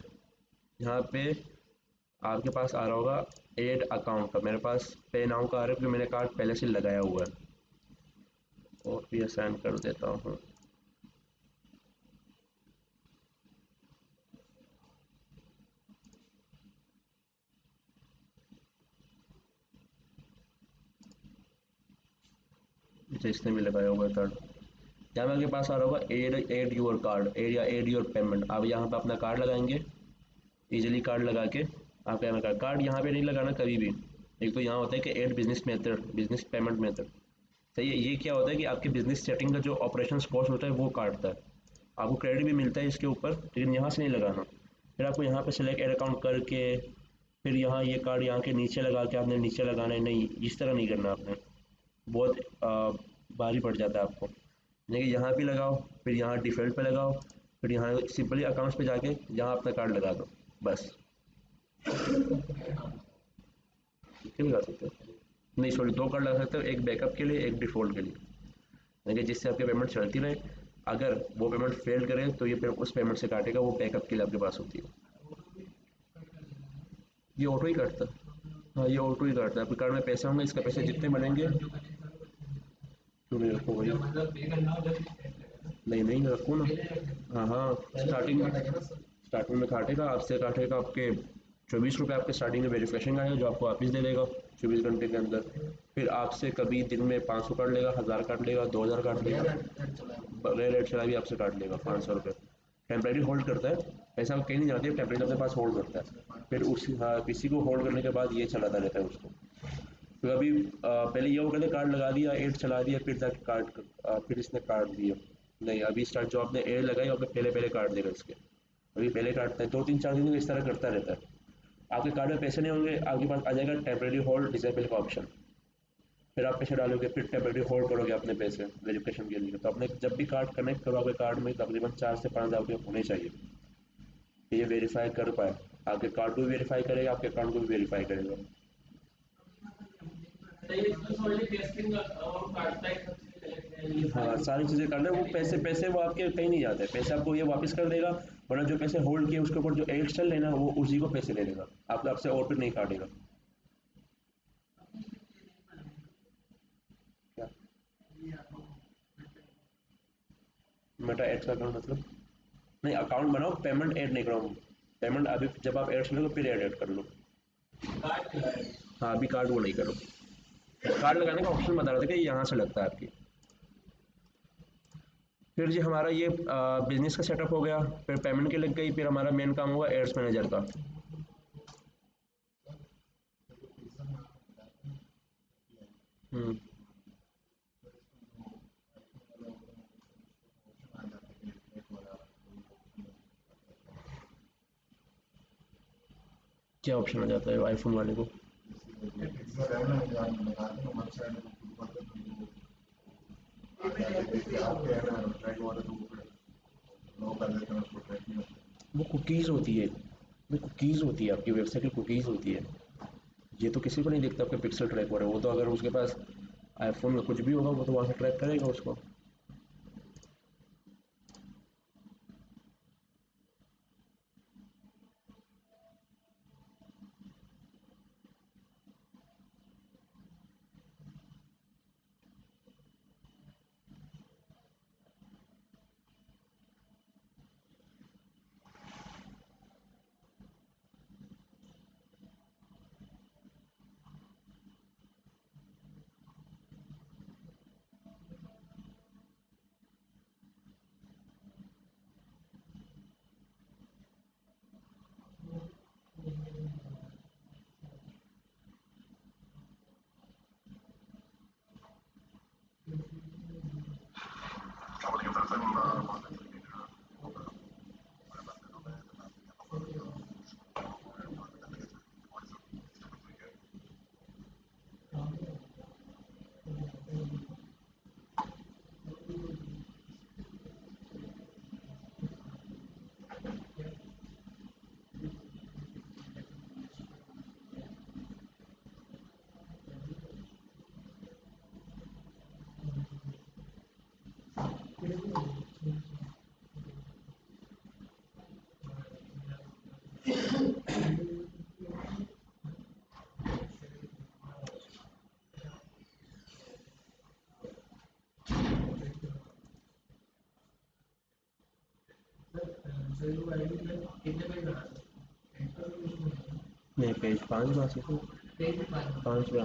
आपके पास आ रहा होगा एड अकाउंट का, मेरे पास पे नाउ का आ रहा है क्योंकि मैंने कार्ड पहले से लगाया हुआ है। और भी असाइन कर देता हूँ। इसने भी लगाया हुआ है कार्ड। यहाँ पे आपके पास आ रहा होगा एड योर कार्ड, एड या एड योर पेमेंट। आप यहाँ पे अपना कार्ड लगाएंगे, इजीली कार्ड लगा के आपका यहाँ कार्ड यहाँ पे नहीं लगाना कभी भी। एक तो यहाँ होता है कि add business method, business payment method, सही है। ये क्या होता है कि आपके बिजनेस सेटिंग का जो ऑपरेशन कॉस्ट होता है वो काटता है, आपको क्रेडिट भी मिलता है इसके ऊपर, लेकिन यहाँ से नहीं लगाना। फिर आपको यहाँ पे सेलेक्ट एड अकाउंट करके फिर यहाँ ये कार्ड यहाँ के नीचे लगा के आपने नीचे लगाना है, नहीं इस तरह नहीं करना आपने, बहुत भारी पड़ जाता है आपको। यानी कि यहाँ भी लगाओ, फिर यहाँ डिफ़ॉल्ट पे लगाओ, फिर यहाँ सिंपली अकाउंट्स पे जाके यहाँ अपना कार्ड लगा दो, बस। क्यों लगा सकते हो? नहीं सॉरी, 2 कार्ड लगा सकते हो, एक बैकअप के लिए, एक डिफ़ॉल्ट के लिए, यानी कि जिससे आपकी पेमेंट चलती रहे। अगर वो पेमेंट फेल करे तो ये उस पेमेंट से काटेगा, वो बैकअप के लिए आपके पास होती है। ये ऑटो ही काटता है। हाँ, ये ऑटो ही काटता है। आपके कार्ड में पैसे होंगे, इसका पैसे जितने बनेंगे। क्यों नहीं रखो भाई? नहीं नहीं रखो ना। हाँ हाँ, स्टार्टिंग में काटेगा, आपसे काटेगा आपके 24 रुपये आपके स्टार्टिंग में वेरिफिकेशन आएगा, जो आपको वापस दे देगा 24 घंटे के अंदर। फिर आपसे कभी दिन में 500 काट लेगा, 1000 काट लेगा, 2000 काट लेगा, बगैर रेट चला भी आपसे काट लेगा 500 रुपये। टेम्परेरी होल्ड करता है, पैसा कहीं नहीं जाती है, टेम्परेरी अपने पास होल्ड करता है। फिर उस हाँ किसी को होल्ड करने के बाद ये चलाता रहता है उसको। तो अभी पहले ये हो गया कार्ड लगा दिया, एड चला दिया, फिर जाके कार्ड फिर इसने काट दिया। नहीं, अभी स्टार्ट जो आपने एड लगाई आपने पहले पहले काट देगा इसके। अभी पहले काटता है, 2 3 4 दिन में इस तरह करता रहता है। आपके कार्ड में पैसे नहीं होंगे, आपके पास आ जाएगा टेम्परेरी होल्ड डिसेबल का ऑप्शन। फिर आप पैसे डालोगे, फिर टेम्परेरी होल्ड करोगे अपने पैसे वेरिफिकेशन के लिए। तो आपने जब भी कार्ड कनेक्ट करो, आपके कार्ड में तकरीबन 4 से 5 हज़ार होने चाहिए कि ये वेरीफाई कर पाए। आपके कार्ड को भी वेरीफाई करेगा, आपके अकाउंट को भी वेरीफाई करेगा। हाँ, सारी चीज़ें करना है। वो पैसे पैसे वो आपके कहीं नहीं जाते, पैसे आपको ये वापस कर देगा। वरना जो पैसे होल्ड किए उसके ऊपर जो एड्स चल लेना, वो उसी को पैसे दे देगा, आप आपसे और फिर नहीं काटेगा। क्या मेटा एड्स का अकाउंट मतलब? नहीं, अकाउंट बनाओ, पेमेंट ऐड नहीं करो। पेमेंट अभी जब आप एड्स करोगे फिर ऐड कर लो। हाँ, अभी कार्ड वो नहीं करो। कार्ड लगाने का ऑप्शन बता रहा था कि यहाँ से लगता है आपकी। फिर जी हमारा ये बिजनेस का सेटअप हो गया, फिर पेमेंट की लग गई, फिर हमारा मेन काम होगा एड्स मैनेजर का। हम्म। क्या ऑप्शन आ जाता है आईफोन वाले को? वो कर देते हैं उसको ट्रैक नहीं होता। वो कुकीज़ होती है, वो कुकीज़ होती है, आपकी वेबसाइट की कुकीज़ होती है। ये तो किसी को नहीं दिखता आपके पिक्सल ट्रैक हो रहे हैं। वो तो अगर उसके पास आईफोन में कुछ भी होगा वो तो वहाँ से ट्रैक करेगा उसको। नहीं, पेज 5 बना सकते हैं, 5 बना।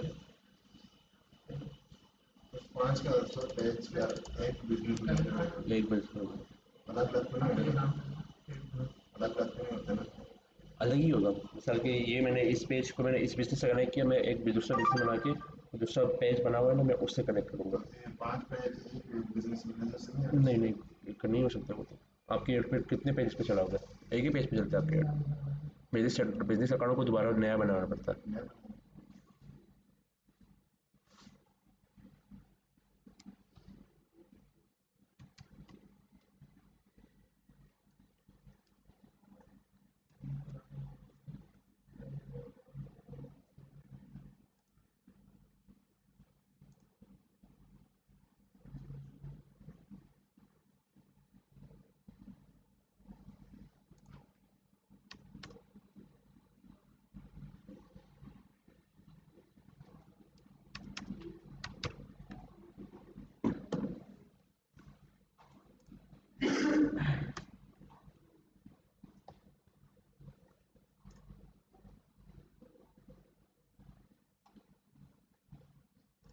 तो 5 का सर पेज का एक बिजनेस मैनेजर एक मिनट, अलग अलग तो नहीं होता ना, अलग अलग तो नहीं होता ना। अलग ही होगा। मिसाल के ये मैंने इस पेज को मैंने इस बिजनेस से कनेक्ट किया, मैं एक दूसरा बिजनेस बना के दूसरा पेज बना हुआ है ना, मैं उससे कनेक्ट करूँगा। तो ये 5 पेज एक बिजनेस मैनेजर से नहीं नहीं आते। नहीं, नहीं हो सकता वो तो। आपके एड पे कितने पेज पे चला होगा? एक ही पेज पे चलता है आपके एड। बिजनेस अकाउंट को दोबारा नया बनाना पड़ता है।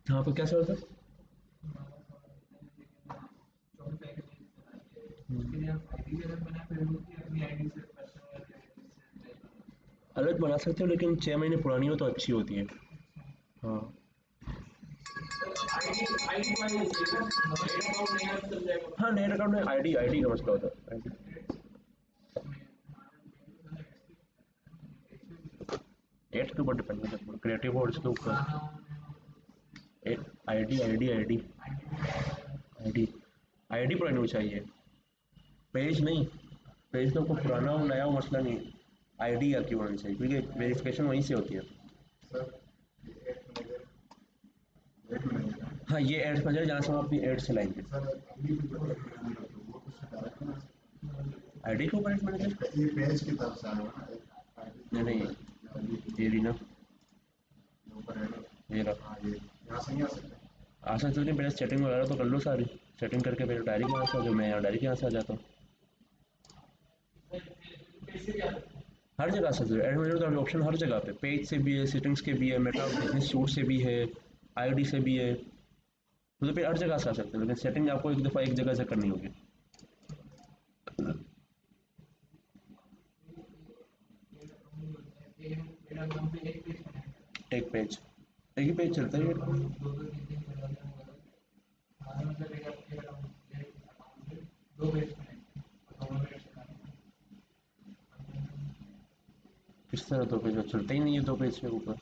हाँ, तो क्या सवाल था? अलग बना सकते हो लेकिन 6 महीने पुरानी हो तो अच्छी होती है। हाँ। हाँ, नेट अकाउंट में आईडी आईडी का मसला होता है। एट के ऊपर डिपेंड करता है, क्रिएटिव और इसके ऊपर। ID ID ID ID ID पुरानी होनी चाहिए, पेज नहीं। पेज तो आपको पुराना हो नया हो मसला नहीं, आईडी आपकी होनी चाहिए क्योंकि वेरिफिकेशन वहीं से होती है। सर ये एक मैनेजर है। हाँ, ये एड्स मैनेजर जहाँ से हम अपनी एड्स चलाएंगे। सर अभी भी जो एक मैनेजर होता है वो उससे डायरेक्ट ना आईडी को एड्स मैनेजर? ये पेज की तरफ से आएगा ना, एक आईडी नहीं जो नहीं, होता ये रही ना, है ऊपर है ना। ये रहा। हाँ, ये यहाँ से नहीं आ सकता। आसान चल के पहले सेटिंग वगैरह तो कर लो सारी। सेटिंग करके फिर डायरी के यहाँ से आ जाओ, मैं यहाँ डायरी के यहाँ से आ जाता हूँ। हर जगह से एड मैनेजर का ऑप्शन हर जगह पे, पेज से भी है, सेटिंग्स के भी है, मेटा बिजनेस सूट से भी है, आईडी से भी है। मतलब फिर हर जगह से आ सकते हैं लेकिन सेटिंग आपको एक दफ़ा एक जगह से करनी होगी। एक पेज, एक ही पेज चलता है ये। किस तरह दो पेज चलता ही नहीं है, दो पेज के ऊपर।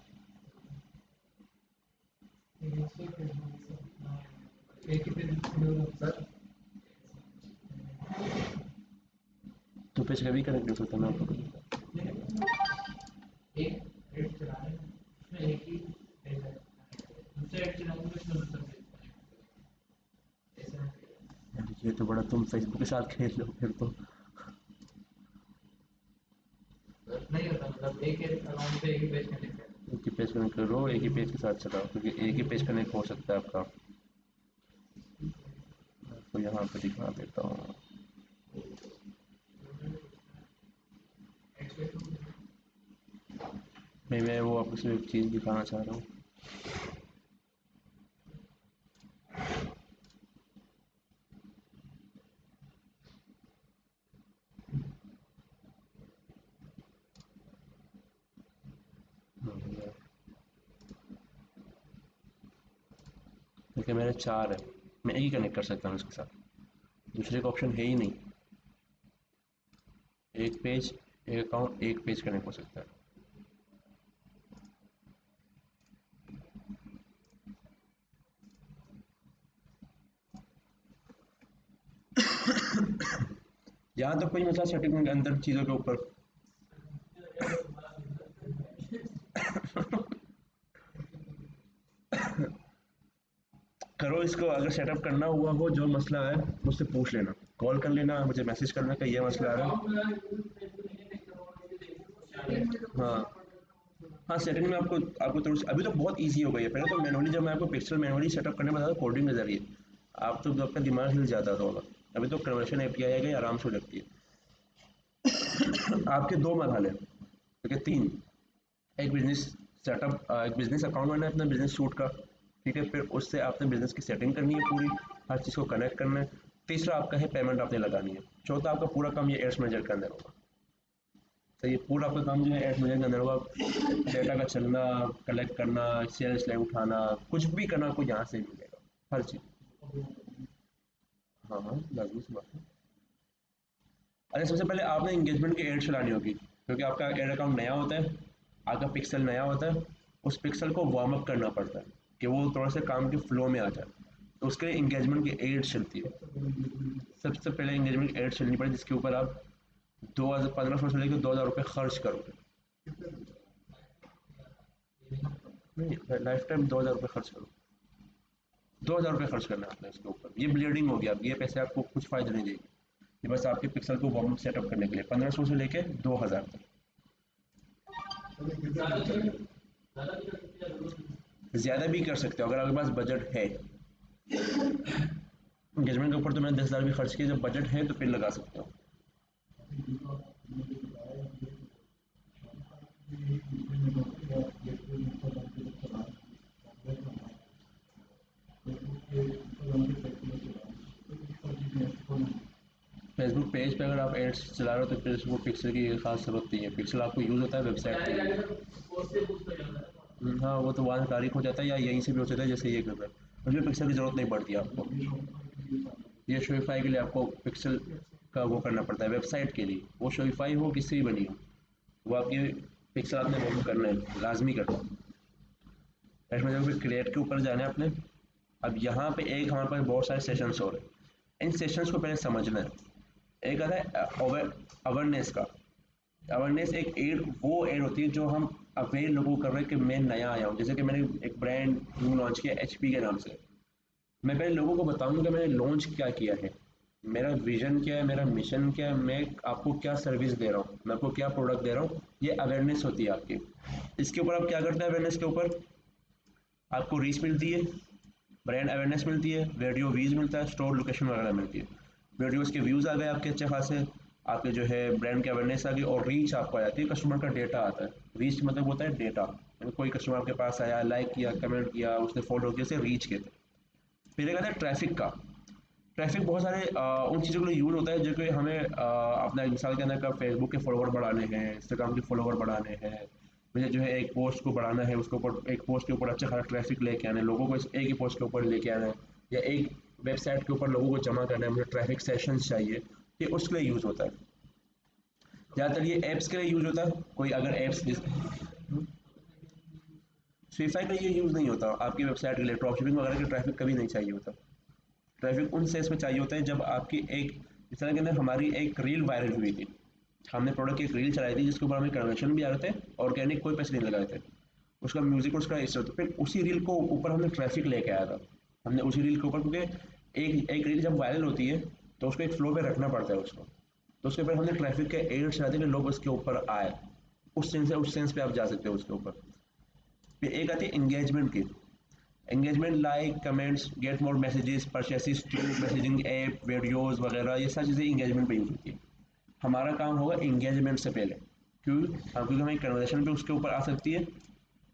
सर 2 पेज कभी कनेक्ट कर सकता मैं आपको। एक एड चला रहे हैं उसमें एक ही पेज है, दूसरे एड चलाएंगे उसमें दूसरा पेज ऐसा यार ये तो बड़ा तुम फेसबुक के साथ खेल लो फिर तो। नहीं होता, मतलब एक अकाउंट पे एक ही पेज कनेक्ट है। एक ही पेज कनेक्ट करो, एक ही पेज के साथ चलाओ, क्योंकि एक ही पेज कनेक्ट हो सकता है आपका। तो यहाँ पे दिखा देता हूँ। मैं वो आपको सिर्फ एक चीज़ दिखाना चाह रहा हूँ। देखिए मेरे 4 है, मैं एक ही कनेक्ट कर सकता हूँ इसके साथ, दूसरे का ऑप्शन है ही नहीं। एक पेज, एक अकाउंट, एक पेज कनेक्ट हो सकता है। यहाँ तक कोई मसला सेटिंग के अंदर चीज़ों के ऊपर। करो इसको, अगर सेटअप करना हुआ हो, जो मसला है मुझसे पूछ लेना, कॉल कर लेना, मुझे मैसेज करना कि ये मसला है। हाँ हाँ, सेटिंग में आपको आपको थोड़ी अभी तो बहुत इजी हो गई है। पहले तो मैनुअली, जब मैं आपको पिक्सल मैनुअली सेटअप करने बताया कोडिंग के जरिए, आप तो आपका दिमाग हिल जाता था होगा। अभी तो कन्वर्शन एपीआई आ गई, आराम से हो जाती है। आपके 2 मरहले, ठीक है 3। एक बिजनेस सेटअप, एक बिजनेस अकाउंट बनना है अपना बिजनेस सूट का, ठीक है। फिर उससे आपने बिजनेस की सेटिंग करनी है पूरी, हर चीज़ को कनेक्ट करना है। तीसरा आपका है पेमेंट आपने लगानी है। चौथा आपका पूरा काम ये एड्स मैनेजर के अंदर होगा। तो ये पूरा आपका काम जो है एड्स मैनेजर के अंदर होगा। डेटा का चलना, कलेक्ट करना, सेल्स लाइन उठाना, कुछ भी करना आपको यहाँ से मिलेगा, हर चीज़। हाँ हाँ, लाजमी सी बात है। अरे सबसे पहले आपने इंगेजमेंट की एड चलानी होगी, क्योंकि आपका एड अकाउंट नया होता है, आपका पिक्सल नया होता है। उस पिक्सल को वार्म अप करना पड़ता है कि वो थोड़ा सा काम के फ्लो में आ जाए, तो उसके लिए इंगेजमेंट की एड चलती है। सबसे पहले इंगेजमेंट की एड चलनी पड़ेगी, जिसके ऊपर आप 1500 से लेकर 2000 रुपये खर्च करोगे। नहीं, लाइफ टाइम 2000 रुपये खर्च करो, 2000 रुपये खर्च करना है आपने इसके ऊपर। ये ब्लीडिंग हो गया, ये पैसे आपको कुछ फ़ायदा नहीं देगी। ये बस आपके पिक्सल को वार्म सेटअप करने के लिए 1500 से लेके 2000 तक। ज़्यादा भी कर सकते हो अगर आपके पास बजट है। इंगेजमेंट के ऊपर तो मैंने 10,000 भी खर्च किए, जब बजट है तो फिर लगा सकते हो। फेसबुक पेज पे अगर आप एड्स चला रहे हो तो फिर वो पिक्सल की खास जरूरत नहीं है। पिक्सल आपको यूज़ होता है वेबसाइट के लिए। हाँ, वो तो वहाँ से तारीख हो जाता है, या यहीं से भी हो सकता है जैसे ये कर रहा है। उसमें पिक्सल की ज़रूरत नहीं पड़ती आपको। ये शोफाई के लिए आपको पिक्सल का वो करना पड़ता है वेबसाइट के लिए। वो शोफाई हो किससे भी बनी हो, वो आपकी पिक्सल आपने वो करना है, लाजमी करना है। इसमें जब क्रिएट के ऊपर जाना है आपने। अब यहाँ पे एक हमारे पास बहुत सारे सेशंस हो रहे हैं, इन सेशंस को पहले समझना है। एक आता है अवेयरनेस का। अवेयरनेस एक एड, वो एड होती है जो हम अवेयर लोगों को कर रहे हैं कि मैं नया आया हूँ। जैसे कि मैंने एक ब्रांड न्यू लॉन्च किया एचपी के नाम से, मैं पहले लोगों को बताऊंगा कि मैंने लॉन्च क्या किया है, मेरा विजन क्या है, मेरा मिशन क्या है, मैं आपको क्या सर्विस दे रहा हूँ, मैं आपको क्या प्रोडक्ट दे रहा हूँ। ये अवेयरनेस होती है आपकी। इसके ऊपर आप क्या करते हैं, अवेयरनेस के ऊपर आपको रीच मिलती है, ब्रांड अवेयरनेस मिलती है, वीडियो व्यूज़ मिलता है, स्टोर लोकेशन वगैरह मिलती है। वीडियोज़ के व्यूज़ आ गए आपके अच्छे खासे, आपके जो है ब्रांड की अवेयरनेस आ गई, और रीच आपको आ जाती है, कस्टमर का डेटा आता है। रीच मतलब होता है डेटा, यानी कोई कस्टमर आपके पास आया, लाइक किया, कमेंट किया, उसने फॉलो किया, से रीच कहते हैं। फिर एक आता है ट्रैफिक का। ट्रैफिक बहुत सारे उन चीज़ों के लिए यूज़ होता है जो कि हमें अपना मिसाल के अंदर का फेसबुक के फॉलोवर बढ़ाने हैं, इंस्टाग्राम के फॉलोवर बढ़ाने हैं, मुझे जो है एक पोस्ट को बढ़ाना है, उसके ऊपर एक पोस्ट के ऊपर अच्छा खासा ट्रैफिक लेके आना है, लोगों को एक ही पोस्ट के ऊपर लेके आना है, या एक वेबसाइट के ऊपर लोगों को जमा करना है, मुझे ट्रैफिक सेशंस चाहिए, ये उसके लिए यूज़ होता है। ज़्यादातर ये ऐप्स के लिए यूज़ होता है। कोई अगर ऐप्स स्वीफाई का ये यूज़ नहीं होता आपकी वेबसाइट के लिए, ड्रॉपशिपिंग वगैरह के ट्रैफिक कभी नहीं चाहिए होता। ट्रैफिक उन सेल्स में चाहिए होता है जब आपकी एक, इस तरह के अंदर हमारी एक रील वायरल हुई थी, हमने प्रोडक्ट की एक रील चलाई थी जिसके ऊपर हमें कन्वर्शन भी आ रहे थे, ऑर्गेनिक कोई पैसे नहीं लगाए थे, उसका म्यूजिक उसका इस तरह। तो फिर उसी रील को ऊपर हमने ट्रैफिक लेके आया था, हमने उसी रील के ऊपर, क्योंकि एक रील जब वायरल होती है तो उसको एक फ्लो पे रखना पड़ता है उसको, तो उसके ऊपर हमने ट्रैफिक के एड चलाते कि लोग उसके ऊपर आए, उस सेंस पे आप जा सकते हो उसके ऊपर। फिर एक आती है एंगेजमेंट की, engagement like comments get more messages purchases to messaging app videos वगैरह, ये सारी चीज़ें एंगेजमेंट पे यूज होती है। हमारा काम होगा एंगेजमेंट से पहले, क्योंकि हमें कन्वर्सेशन पे उसके ऊपर आ सकती है,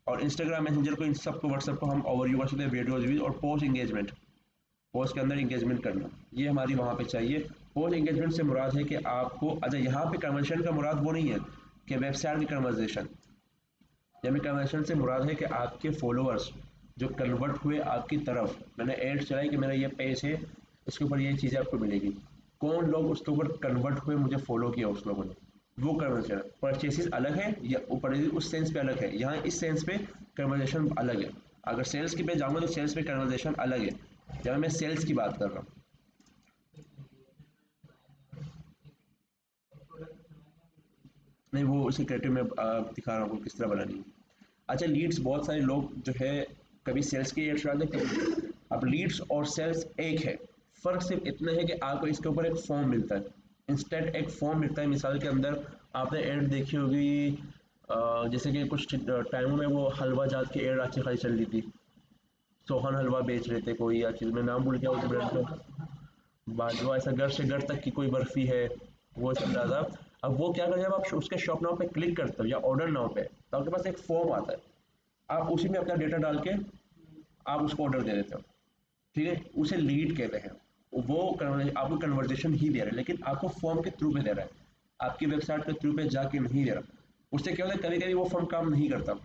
और इंस्टाग्राम मैसेंजर को इन सबको व्हाट्सएप को हम ओवरव्यू कर सकते हैं वीडियोज भी, और पोस्ट एंगेजमेंट, पोस्ट के अंदर एंगेजमेंट करना, ये हमारी वहाँ पे चाहिए। पोस्ट एंगेजमेंट से मुराद है कि आपको, अच्छा यहाँ पे कन्वर्सेशन का मुराद वो नहीं है कि वेबसाइट की कन्वर्सेशन, यहाँ पे कन्वर्सेशन से मुराद है कि आपके फॉलोअर्स जो कन्वर्ट हुए आपकी तरफ, मैंने एड चलाई कि मेरा ये पेज है, इसके ऊपर ये चीज़ें आपको मिलेगी, कौन लोग उसके ऊपर कन्वर्ट हुए, मुझे फॉलो किया उस लोगों ने, वो कन्वर्सेशन। परचेसेस अलग है, या ऊपर उस सेंस पे अलग है, यहाँ इस सेंस पे कन्वर्सेशन अलग है। अगर सेल्स की पे जाऊँगा तो सेल्स पे कन्वर्सेशन अलग है, जब मैं सेल्स की बात कर रहा हूँ। नहीं, वो उसी क्रिएटिव में दिखा रहा हूँ आपको किस तरह बनानी है। अच्छा, लीड्स, बहुत सारे लोग जो है कभी सेल्स की एड्स डालते हैं, कभी, अब लीड्स और सेल्स एक है, फ़र्क सिर्फ इतना है कि आपको इसके ऊपर एक फॉर्म मिलता है, इंस्टेंट एक फॉर्म मिलता है। मिसाल के अंदर आपने एड देखी होगी, जैसे कि कुछ टाइमों में वो हलवा जात की एड अच्छी खासी चल रही थी, सोहन हलवा बेच रहे थे कोई, या चीज़ में नाम भूल गया उस ब्रांड का, बाजवा, ऐसा घर से घर तक की कोई बर्फ़ी है, वो सब ज़्यादा। अब वो क्या करें, जब आप उसके शॉप नाउ पे क्लिक करते हो या ऑर्डर नाउ पे, तो आपके पास एक फॉर्म आता है, आप उसी में अपना डेटा डाल के आप उसको ऑर्डर दे देते हो, ठीक है, उसे लीड कहते हैं। वो आपको कन्वर्जेशन ही दे रहा है, लेकिन आपको फॉर्म के थ्रू पे दे रहा है, आपकी वेबसाइट के थ्रू पे जाके नहीं दे रहा। उससे क्या होता है, कभी कभी वो फॉर्म काम नहीं करता।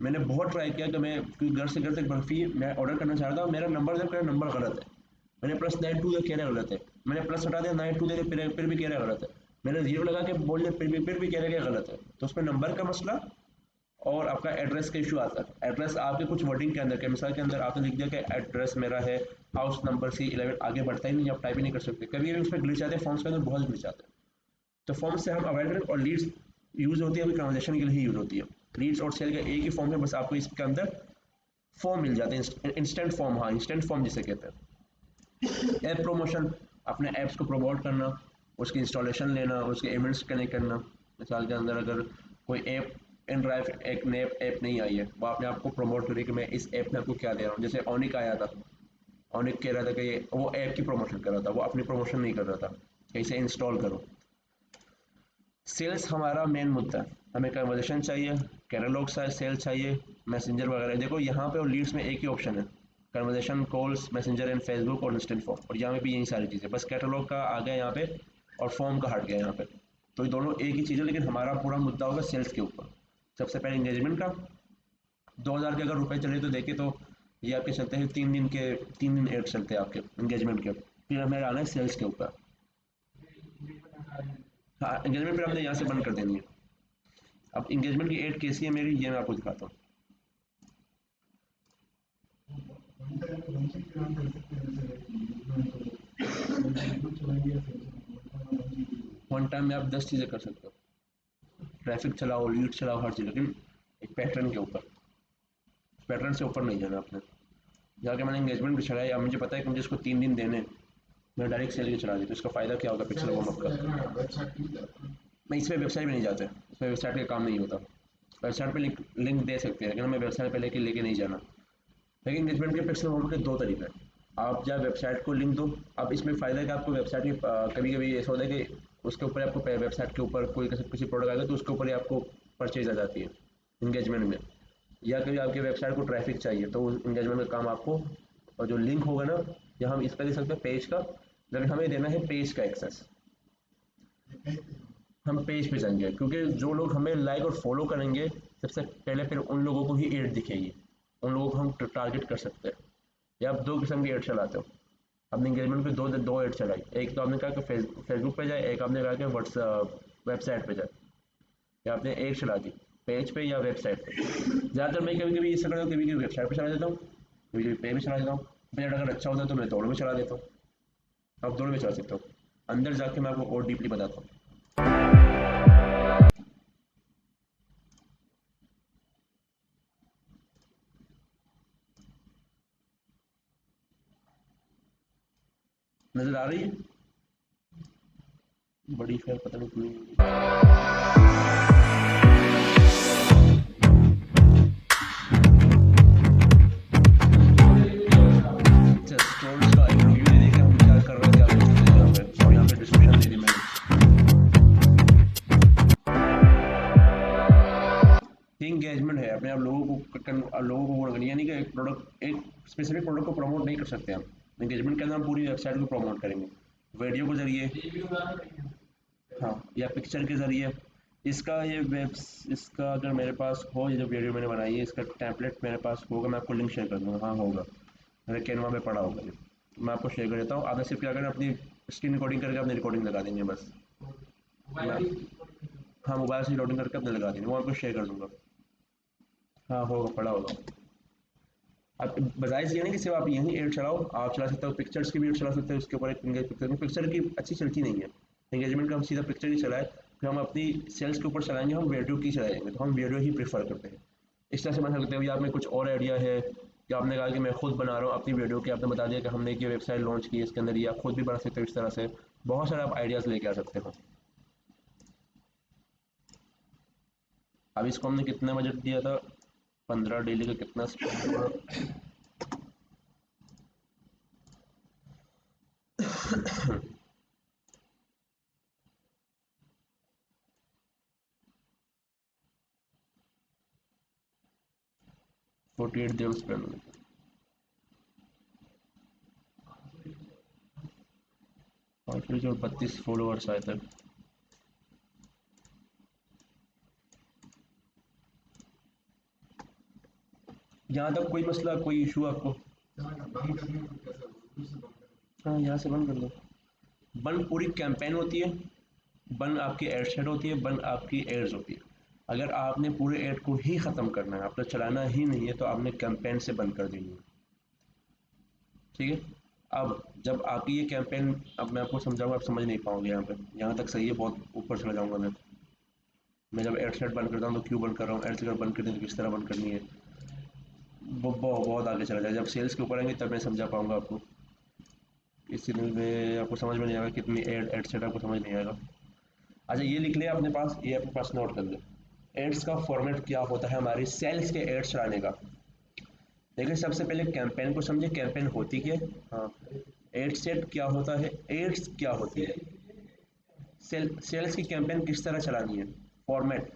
मैंने बहुत ट्राई किया कि मैं, क्योंकि घर से घर तक बर्फी मैं ऑर्डर करना चाह रहा था, मेरा नंबर जब, मेरा नंबर गलत है, मैंने +92 कह रहा गलत है, मैंने प्लस हटा दिया 92 दे, फिर भी कह रहा गलत है, मैंने जीरो लगा के बोल दिया, फिर भी कह रहा गलत है। तो उसमें नंबर का मसला और आपका एड्रेस का इशू आता है। एड्रेस आपके कुछ वर्डिंग के अंदर के, मिसाल के अंदर आपने लिख दिया कि एड्रेस मेरा है हाउस नंबर C11, आगे बढ़ता ही नहीं, आप टाइप ही नहीं कर सकते। कभी कभी उसमें ग्लिच आते हैं, फॉर्म्स के अंदर बहुत ग्लिच आते हैं, तो फॉर्म से हम अवॉइड करें। और लीड्स यूज़ होती है अभी ट्रांजेक्शन के लिए ही यूज़ होती है, लीड्स और सेल का एक ही फॉर्म है, बस आपको इसके अंदर फॉर्म मिल जाते हैं, इंस्टेंट फॉर्म, हाँ इंस्टेंट फॉर्म जिसे कहते हैं। ऐप प्रमोशन, अपने ऐप्स को प्रमोट करना, उसकी इंस्टॉलेशन लेना, उसके इवेंट्स कनेक्ट करना। मिसाल के अंदर अगर कोई ऐप, इन ड्राइव एक नए ऐप नहीं आई है, वो आपने आपको प्रमोट करी कि मैं इस ऐप में आपको क्या दे रहा हूँ। जैसे ऑनिक आया था, ऑनिक कह रहा था कि वो ऐप की प्रमोशन कर रहा था, वो अपनी प्रमोशन नहीं कर रहा था कि इसे इंस्टॉल करो। सेल्स हमारा मेन मुद्दा है, हमें कन्वर्जेशन चाहिए, कैटलॉग सेल चाहिए, मैसेंजर वगैरह। देखो यहाँ पे और लीड्स में एक ही ऑप्शन है, conversation, calls, messenger and Facebook और इंस्टेंट फॉर्म, और यहाँ पे भी यही सारी चीज़ें, बस कैटलॉग का आ गया यहाँ पे और फॉर्म का हट गया यहाँ पे। तो ये दोनों एक ही चीज़ है, लेकिन हमारा पूरा मुद्दा होगा सेल्स के ऊपर। सबसे पहले इंगेजमेंट का 2000 के अगर रुपए चले तो देखे तो ये आपके चलते हैं 3 दिन एड चलते हैं आपके इंगेजमेंट के। फिर हमें आना है सेल्स के ऊपर। हाँ, एंगेजमेंट फिर हमने यहाँ से बंद कर देनी है। अब एंगेजमेंट की एड कैसी है मेरी, ये मैं आपको दिखाता हूँ। वन टाइम में आप 10 चीज़ें कर सकते हो, ट्रैफिक चलाओ, लीड चलाओ, हर चीज़, लेकिन एक पैटर्न के ऊपर, पैटर्न से ऊपर नहीं जाना आपने। जाके मैंने एंगेजमेंट भी चलाया, अब मुझे पता है कि मुझे इसको 3 दिन देने, मैं डायरेक्ट सेल के चला दी, तो इसका फ़ायदा क्या होगा पिक्सल वार्म अप का। मैं इसमें वेबसाइट पे नहीं जाते, इसमें वेबसाइट का काम नहीं होता। वेबसाइट पे लिंक दे सकते हैं, लेकिन हमें वेबसाइट पे लेके नहीं जाना। लेकिन एंगेजमेंट के पिक्सल वार्म अप के 2 तरीके हैं, आप जब वेबसाइट को लिंक दो। अब इसमें फ़ायदा है कि आपको वेबसाइट की, कभी कभी ऐसा होता है कि उसके ऊपर आपको वेबसाइट के ऊपर कोई किसी प्रोडक्ट आएगा तो उसके ऊपर ही आपको परचेज आ जाती है इंगेजमेंट में, या कभी आपके वेबसाइट को ट्रैफिक चाहिए तो इंगेजमेंट का काम आपको, और जो लिंक होगा ना, या हम इसका दे सकते हैं पेज का, लेकिन हमें देना है पेज का एक्सेस। हम पेज पे जाएंगे, क्योंकि जो लोग हमें लाइक और फॉलो करेंगे सबसे पहले, फिर उन लोगों को ही एड दिखेगी, उन लोगों को हम टारगेट कर सकते हैं। या आप 2 किस्म की एड चलाते हो, अपने इंगेजमेंट पे दो एड चलाई, एक तो आपने कहा कि फेसबुक पे जाए, एक आपने कहा कि व्हाट्सएप वेबसाइट पे जाए, या आपने एक चला दी पेज पे या वेबसाइट पे। ज़्यादातर मैं कभी कभी इससे करता हूँ, कभी कभी वेबसाइट पे चला देता हूँ, कभी कभी पे भी चला देता हूँ। बजट अगर अच्छा होता है तो मैं दोनों में चला देता हूँ, आप दोनों में चला सकते हो। अंदर जाके मैं आपको और डीपली बताता हूँ। नजर आ रही है? बड़ी खैर पता नहीं क्यों। स्क्रॉल्स का एक रिव्यू दे देखा हम क्या कर रहे थे आगे चलते यहाँ पे, और यहाँ पे डिस्क्रिप्शन दे दी मैंने। इंगेजमेंट है अपने आप लोगों को वो यानी कि एक प्रोडक्ट, एक स्पेसिफिक प्रोडक्ट को प्रमोट नहीं कर सकते हम। इंगेजमेंट के अंदर हम पूरी वेबसाइट को प्रमोट करेंगे वीडियो के जरिए, हाँ, या पिक्चर के जरिए। इसका अगर मेरे पास हो, ये जो वीडियो मैंने बनाई है इसका टेम्पलेट मेरे पास होगा, मैं आपको लिंक शेयर कर दूँगा। हाँ होगा, मेरे कैनवा में पड़ा होगा, मैं आपको शेयर कर देता हूँ। आधा सिर्फ क्या करें, अपनी स्क्रीन रिकॉर्डिंग करके अपनी रिकॉर्डिंग लगा देंगे बस। हाँ, मोबाइल से रिकॉर्डिंग करके अपने लगा देंगे, वो आपको शेयर कर दूँगा। हाँ होगा, पड़ा होगा। अब बजाय ये नहीं कि सिर्फ आप यहीं एड चलाओ, आप चला सकते हो पिक्चर्स की भी एड चला सकते हो। उसके ऊपर एक पिक्चर की अच्छी चलती नहीं है एंगेजमेंट का, हम सीधा पिक्चर ही चलाए। फिर हम अपनी सेल्स के ऊपर चलाएंगे, हम वीडियो की चलाएंगे, तो हम वीडियो ही प्रेफर करते हैं। इस तरह से बना सकते हैं। या आप में कुछ और आइडिया है कि आपने कहा कि मैं खुद बना रहा हूँ अपनी वीडियो की, आपने बता दिया कि हमने ये वेबसाइट लॉन्च की है, इसके अंदर ये आप खुद भी बना सकते हो। इस तरह से बहुत सारे आप आइडियाज़ लेके आ सकते हो। अब इसको हमने कितना बजट दिया था, 15 डेली का कितना स्पेंड हुआ? 48 दिन स्पेंड हुए। और 32 फॉलोअर्स आए थे। यहाँ तक कोई मसला, कोई इशू आपको? बंद करने को कैसे, शुरू से बंद करने? हाँ, यहाँ से बंद कर दो। बंद पूरी कैंपेन होती है, बंद आपकी एड सेट होती है, बंद आपकी एड्स होती है। अगर आपने पूरे एड को ही ख़त्म करना है, आपको चलाना ही नहीं है, तो आपने कैंपेन से बंद कर देनी है। ठीक है। अब जब आपकी ये कैंपेन, अब मैं आपको समझाऊंगा, आप समझ नहीं पाओगे यहाँ पे। यहाँ तक सही है, बहुत ऊपर चला जाऊँगा मैं जब एड सेट बंद करता हूँ तो क्यों बंद कर रहा हूँ, एड सेट बंद करनी तो किस तरह बंद करनी है, वो बहुत आगे चला जाए। जब सेल्स के ऊपर आएंगे तब मैं समझा पाऊँगा आपको। इस में आपको समझ में नहीं आएगा, कितनी एड सेट आपको समझ नहीं आएगा। अच्छा, ये लिख लिया अपने पास, ये अपने पास नोट कर ले। एड्स का फॉर्मेट क्या होता है हमारी सेल्स के एड्स चलाने का। देखिए, सबसे पहले कैंपेन को समझे, कैंपेन होती क्या है। हाँ, एड सेट क्या होता है, एड्स क्या होती है, सेल्स की कैंपेन किस तरह चलानी है, फॉर्मेट।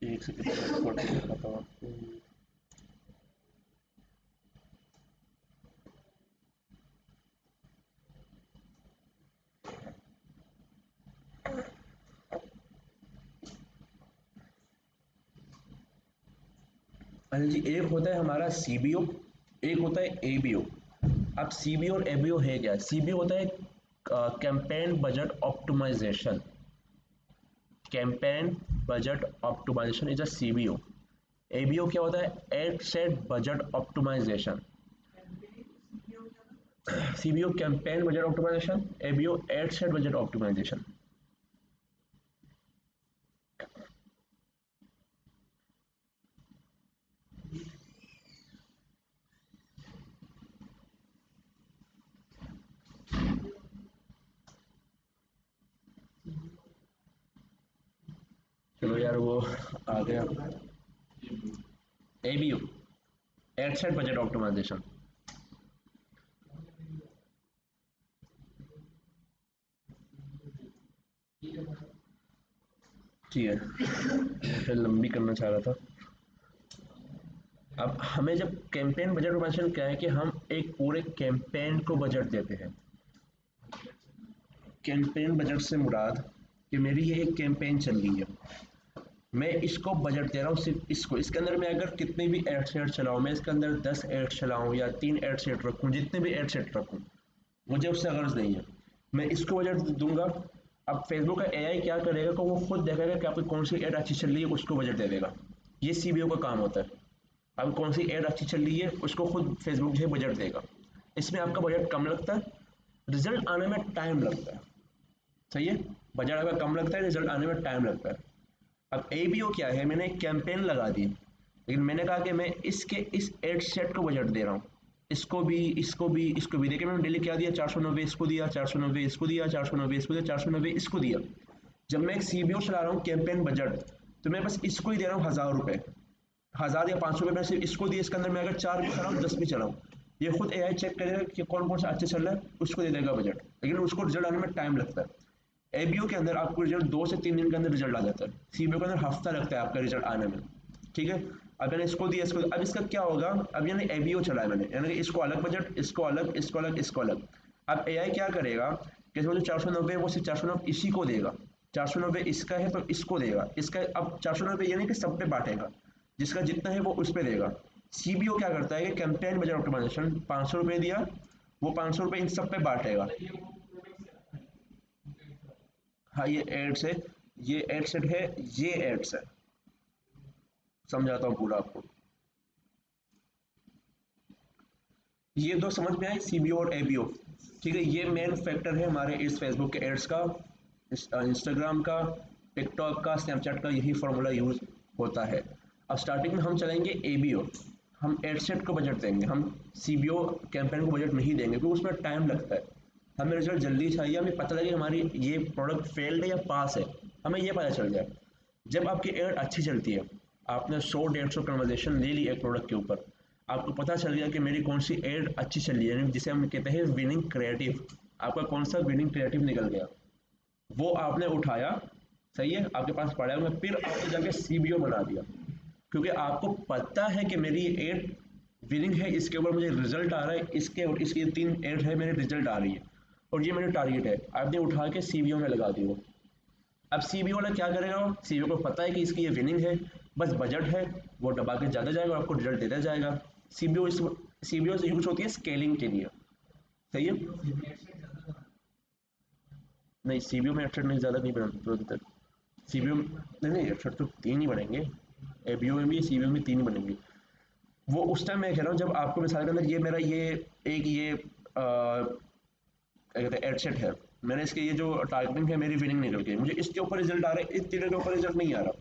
एक सेकंड दिखाता हूँ आपको। अच्छा जी, एक होता है हमारा सीबीओ, एक होता है एबीओ। अब सीबीओ और एबीओ है क्या? सीबीओ होता है campaign budget optimisation, campaign budget optimisation is a CBO. ABO क्या होता है? Ad set budget optimisation. CBO campaign budget optimisation, ABO ad set budget optimisation. चलो यार, वो आ गया। ABO ad set budget optimisation. ठीक है, फिर लंबी करना चाह रहा था। अब हमें जब कैंपेन बजट ऑप्टिमाइजेशन क्या है कि हम एक पूरे कैंपेन को बजट देते हैं। कैंपेन बजट से मुराद कि मेरी ये एक कैंपेन चल रही है, मैं इसको बजट दे रहा हूँ, सिर्फ इसको। इसके अंदर मैं अगर कितने भी एड सेट चलाऊँ, मैं इसके अंदर 10 एड चलाऊँ या 3 एड सेट रखूँ, जितने भी एड सेट रखूँ, मुझे उससे गर्ज नहीं है, मैं इसको बजट दूंगा। अब फेसबुक का एआई क्या करेगा कि वो खुद देखेगा कि आपकी कौन सी एड अच्छी चल रही है, उसको बजट दे देगा। ये सीबीओ का काम होता है। अब कौन सी एड अच्छी चल रही है उसको खुद फेसबुक जो है बजट देगा। इसमें आपका बजट कम लगता है, रिजल्ट आने में टाइम लगता है। सही है, बजट अगर कम लगता है, रिजल्ट आने में टाइम लगता है। अब ABO क्या है, मैंने एक कैंपेन लगा दी, लेकिन मैंने कहा कि मैं इसके इस एड सेट को बजट दे रहा हूँ, इसको भी इसको भी इसको भी। देखिए मैंने डेली क्या दिया, 490 इसको दिया, 490 इसको दिया, 490 इसको दिया, 490 इसको दिया। जब मैं एक CBO चला रहा हूँ कैंपेन बजट, तो मैं बस इसको ही दे रहा हूँ 1000 रुपये, 1000 या 500 रुपये में सिर्फ इसको दिए। इसके अंदर मैं अगर 4 भी चलाऊँ 10 भी चलाऊँ, ये खुद AI चेक करेगा कि कौन कौन सा अच्छा चल रहा है, उसको दे देगा बजट। लेकिन उसको रिजल्ट आने में टाइम लगता है। ABO के अंदर आपको रिजल्ट 2 से 3 दिन के अंदर रिजल्ट आ जाता है, CBO के अंदर हफ्ता लगता है आपका रिजल्ट आने में। ठीक है, अब मैंने इसको दिया, इसको, अब इसका क्या होगा, अब यानी ABO चला है मैंने, यानी कि इसको अलग बजट, इसको अलग, इसको अलग, इसको अलग। अब AI क्या करेगा कि वो जो 490 है वो सिर्फ 490 इसी को देगा, 490 इसका है तो इसको देगा, इसका अब 490 यानी कि सब पे बांटेगा, जिसका जितना है वो उस पे देगा। CBO क्या करता है कि कैंपेन बजट ऑप्टिमाइजेशन 500 रुपये दिया, वो 500 रुपये इन सब पे बांटेगा। ये वो प्रोडक्ट से आता है उनके हिसाब हाँ ये एड्स है, ये एड सेट है, ये एड्स है, समझाता हूँ पूरा आपको। ये दो समझ में आए, CBO और ABO। ठीक है, ये मेन फैक्टर है हमारे इस फेसबुक के एड्स का, इंस्टाग्राम का, टिकटॉक का, स्नैपचैट का, यही फार्मूला यूज होता है। अब स्टार्टिंग में हम चलेंगे ABO, हम एड सेट को बजट देंगे, हम CBO कैंपेन को बजट नहीं देंगे क्योंकि उसमें टाइम लगता है। हमें रिजल्ट जल्दी चाहिए, हमें पता लगे हमारी ये प्रोडक्ट फेल्ड है या पास है, हमें ये पता चल जाए। जब आपकी एड अच्छी चलती है, आपने 100-150 कन्वर्जेशन ले ली एक प्रोडक्ट के ऊपर, आपको पता चल गया कि मेरी कौन सी एड अच्छी चल रही है, यानी जिसे हम कहते हैं विनिंग क्रिएटिव, आपका कौन सा विनिंग क्रिएटिव निकल गया, वो आपने उठाया, सही है, आपके पास पड़ा हुआ, फिर आपने जाके CBO बना दिया, क्योंकि आपको पता है कि मेरी एड विनिंग है, इसके ऊपर मुझे रिजल्ट आ रहा है, इसके और इसकी 3 एड है, मेरे रिजल्ट आ रही है, और ये मेरा टारगेट है, आपने उठा के CBO में लगा दी वो। अब CBO वाला क्या करेगा, CBO को पता है कि इसकी ये विनिंग है, बस बजट है, वो दबा के ज़्यादा जाएगा और आपको रिजल्ट देता जाएगा। CBO इस CBO से यूज होती है स्केलिंग के लिए, सही है। नहीं CBO में एडसेट नहीं, ज़्यादा नहीं बनते CBO में, नहीं नहीं एडसेट तो 3 ही बनेंगे, ABO में भी CBO में 3 ही बनेंगे। वो उस टाइम मैं कह रहा हूँ जब आपको मिसाल के अंदर ये मेरा ये एक ये क्या कहते हैं एडसेट है, मैंने इसके ये जो टारगेटिंग है मेरी विनिंग निकल गई, मुझे इसके ऊपर रिजल्ट आ रहा है, इस तीनों के ऊपर रिजल्ट नहीं आ रहा,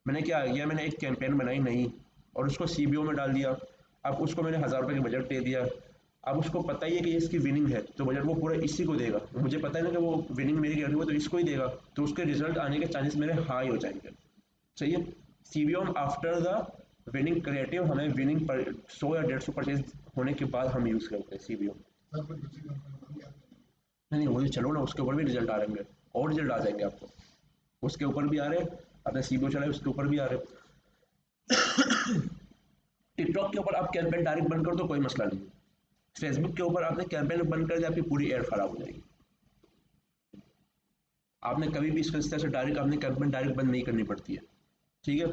मैंने क्या किया, मैंने एक कैंपेन बनाई नहीं और उसको CBO में डाल दिया। अब उसको मैंने 1000 रुपये का बजट दे दिया, अब उसको पता ही है कि ये इसकी विनिंग है, तो बजट वो पूरा इसी को देगा, मुझे पता है ना कि वो विनिंग मेरी क्या तो इसको ही देगा, तो उसके रिजल्ट आने के चांसेस मेरे हाई हो जाएंगे, सही है। CBO after the winning creative, हमें विनिंग पर 100 या 150 परचेज होने के बाद हम यूज़ करते हैं CBO। सर कोई दूसरी कंपनी बन गया नहीं नहीं वही चलो ना, उसके ऊपर भी रिजल्ट आ रहे होंगे, और रिजल्ट आ जाएंगे आपको, उसके ऊपर भी आ रहे हैं, अपने CBO चला है उसके ऊपर भी आ रहे हैं। टिकटॉक के ऊपर आप कैंपेन डायरेक्ट बंद कर दो कोई मसला नहीं, फेसबुक के ऊपर आपने कैंपेन बंद कर दिया आपकी पूरी एड खराब हो जाएगी। आपने कभी भी इसका इस तरह से डायरेक्ट आपने कैंपेन डायरेक्ट बंद नहीं करनी पड़ती है, ठीक है।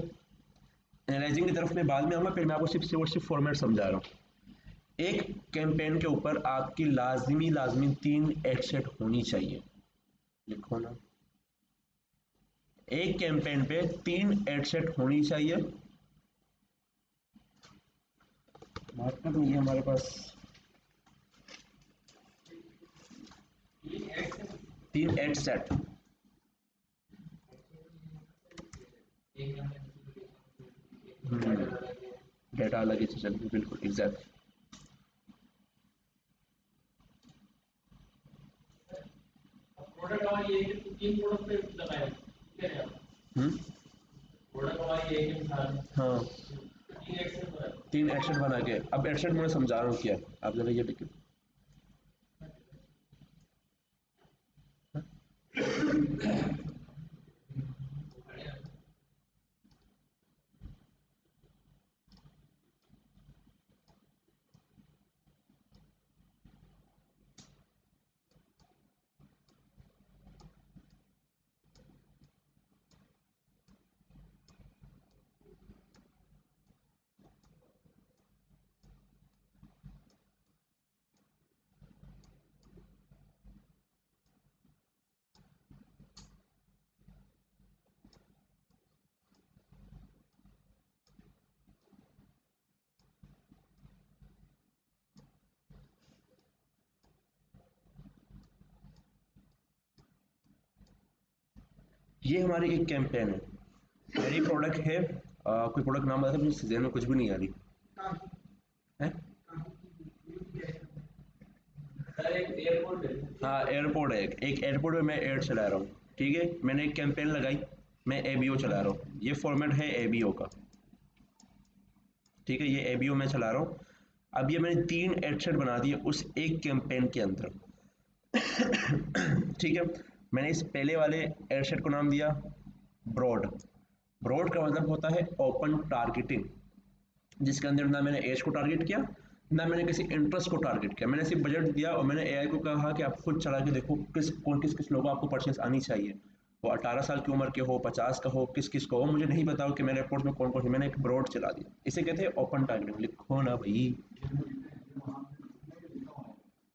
एनालाइजिंग की तरफ मैं बाद में आऊँगा, फिर मैं आपको सिर्फ और सिर्फ फॉर्मेट समझा रहा हूँ। एक कैंपेन के ऊपर आपकी लाजमी लाजमी 3 एड सेट होनी चाहिए, लिखो ना, एक कैंपेन पे 3 एड सेट होनी चाहिए, मार्कर नहीं है हमारे पास, ये ऐड से 3 एड सेट, एक हमने दूसरे को देखा डेटा अलग ही चलेगी, बिल्कुल एग्जैक्ट। प्रोडक्ट हमारी एक है, तो 3 प्रोडक्ट पे लगाया ठीक है, हम्म, प्रोडक्ट हमारी एक है मिसाल हाँ, 3 एक्सेल पर है। 3 एडसेट बना के, अब एडसेट मैं समझा रहा हूँ क्या, आप जरा ये देखिए, ये हमारी एक कैंपेन है, मेरी प्रोडक्ट है कोई प्रोडक्ट नाम बता, मुझे सीजन में कुछ भी नहीं आ रही है। सर एक एयरपोर्ट है। हाँ एयरपोर्ट है, एक एयरपोर्ट में मैं एड चला रहा हूँ, ठीक है। मैंने एक कैंपेन लगाई, मैं एबीओ चला रहा हूँ, ये फॉर्मेट है एबीओ का, ठीक है। ये एबीओ मैं चला रहा हूँ। अब ये मैंने 3 एड सेट बना दिए उस एक कैंपेन के अंदर, ठीक है। मैंने इस पहले वाले एड सेट को नाम दिया ब्रॉड। ब्रॉड का मतलब होता है ओपन टारगेटिंग, जिसके अंदर ना मैंने एज को टारगेट किया, ना मैंने किसी इंटरेस्ट को टारगेट किया। मैंने सिर्फ बजट दिया और मैंने एआई को कहा कि आप खुद चला के देखो किस लोगों को आपको परचेस आनी चाहिए, वो 18 साल की उम्र के हो, 50 का हो, किस को हो, मुझे नहीं बताओ कि मेरे रिपोर्ट में कौन कौन सी। मैंने एक ब्रॉड चला दिया, इसे कहते हैं ओपन टारगेटिंग। लिखो ना भाई,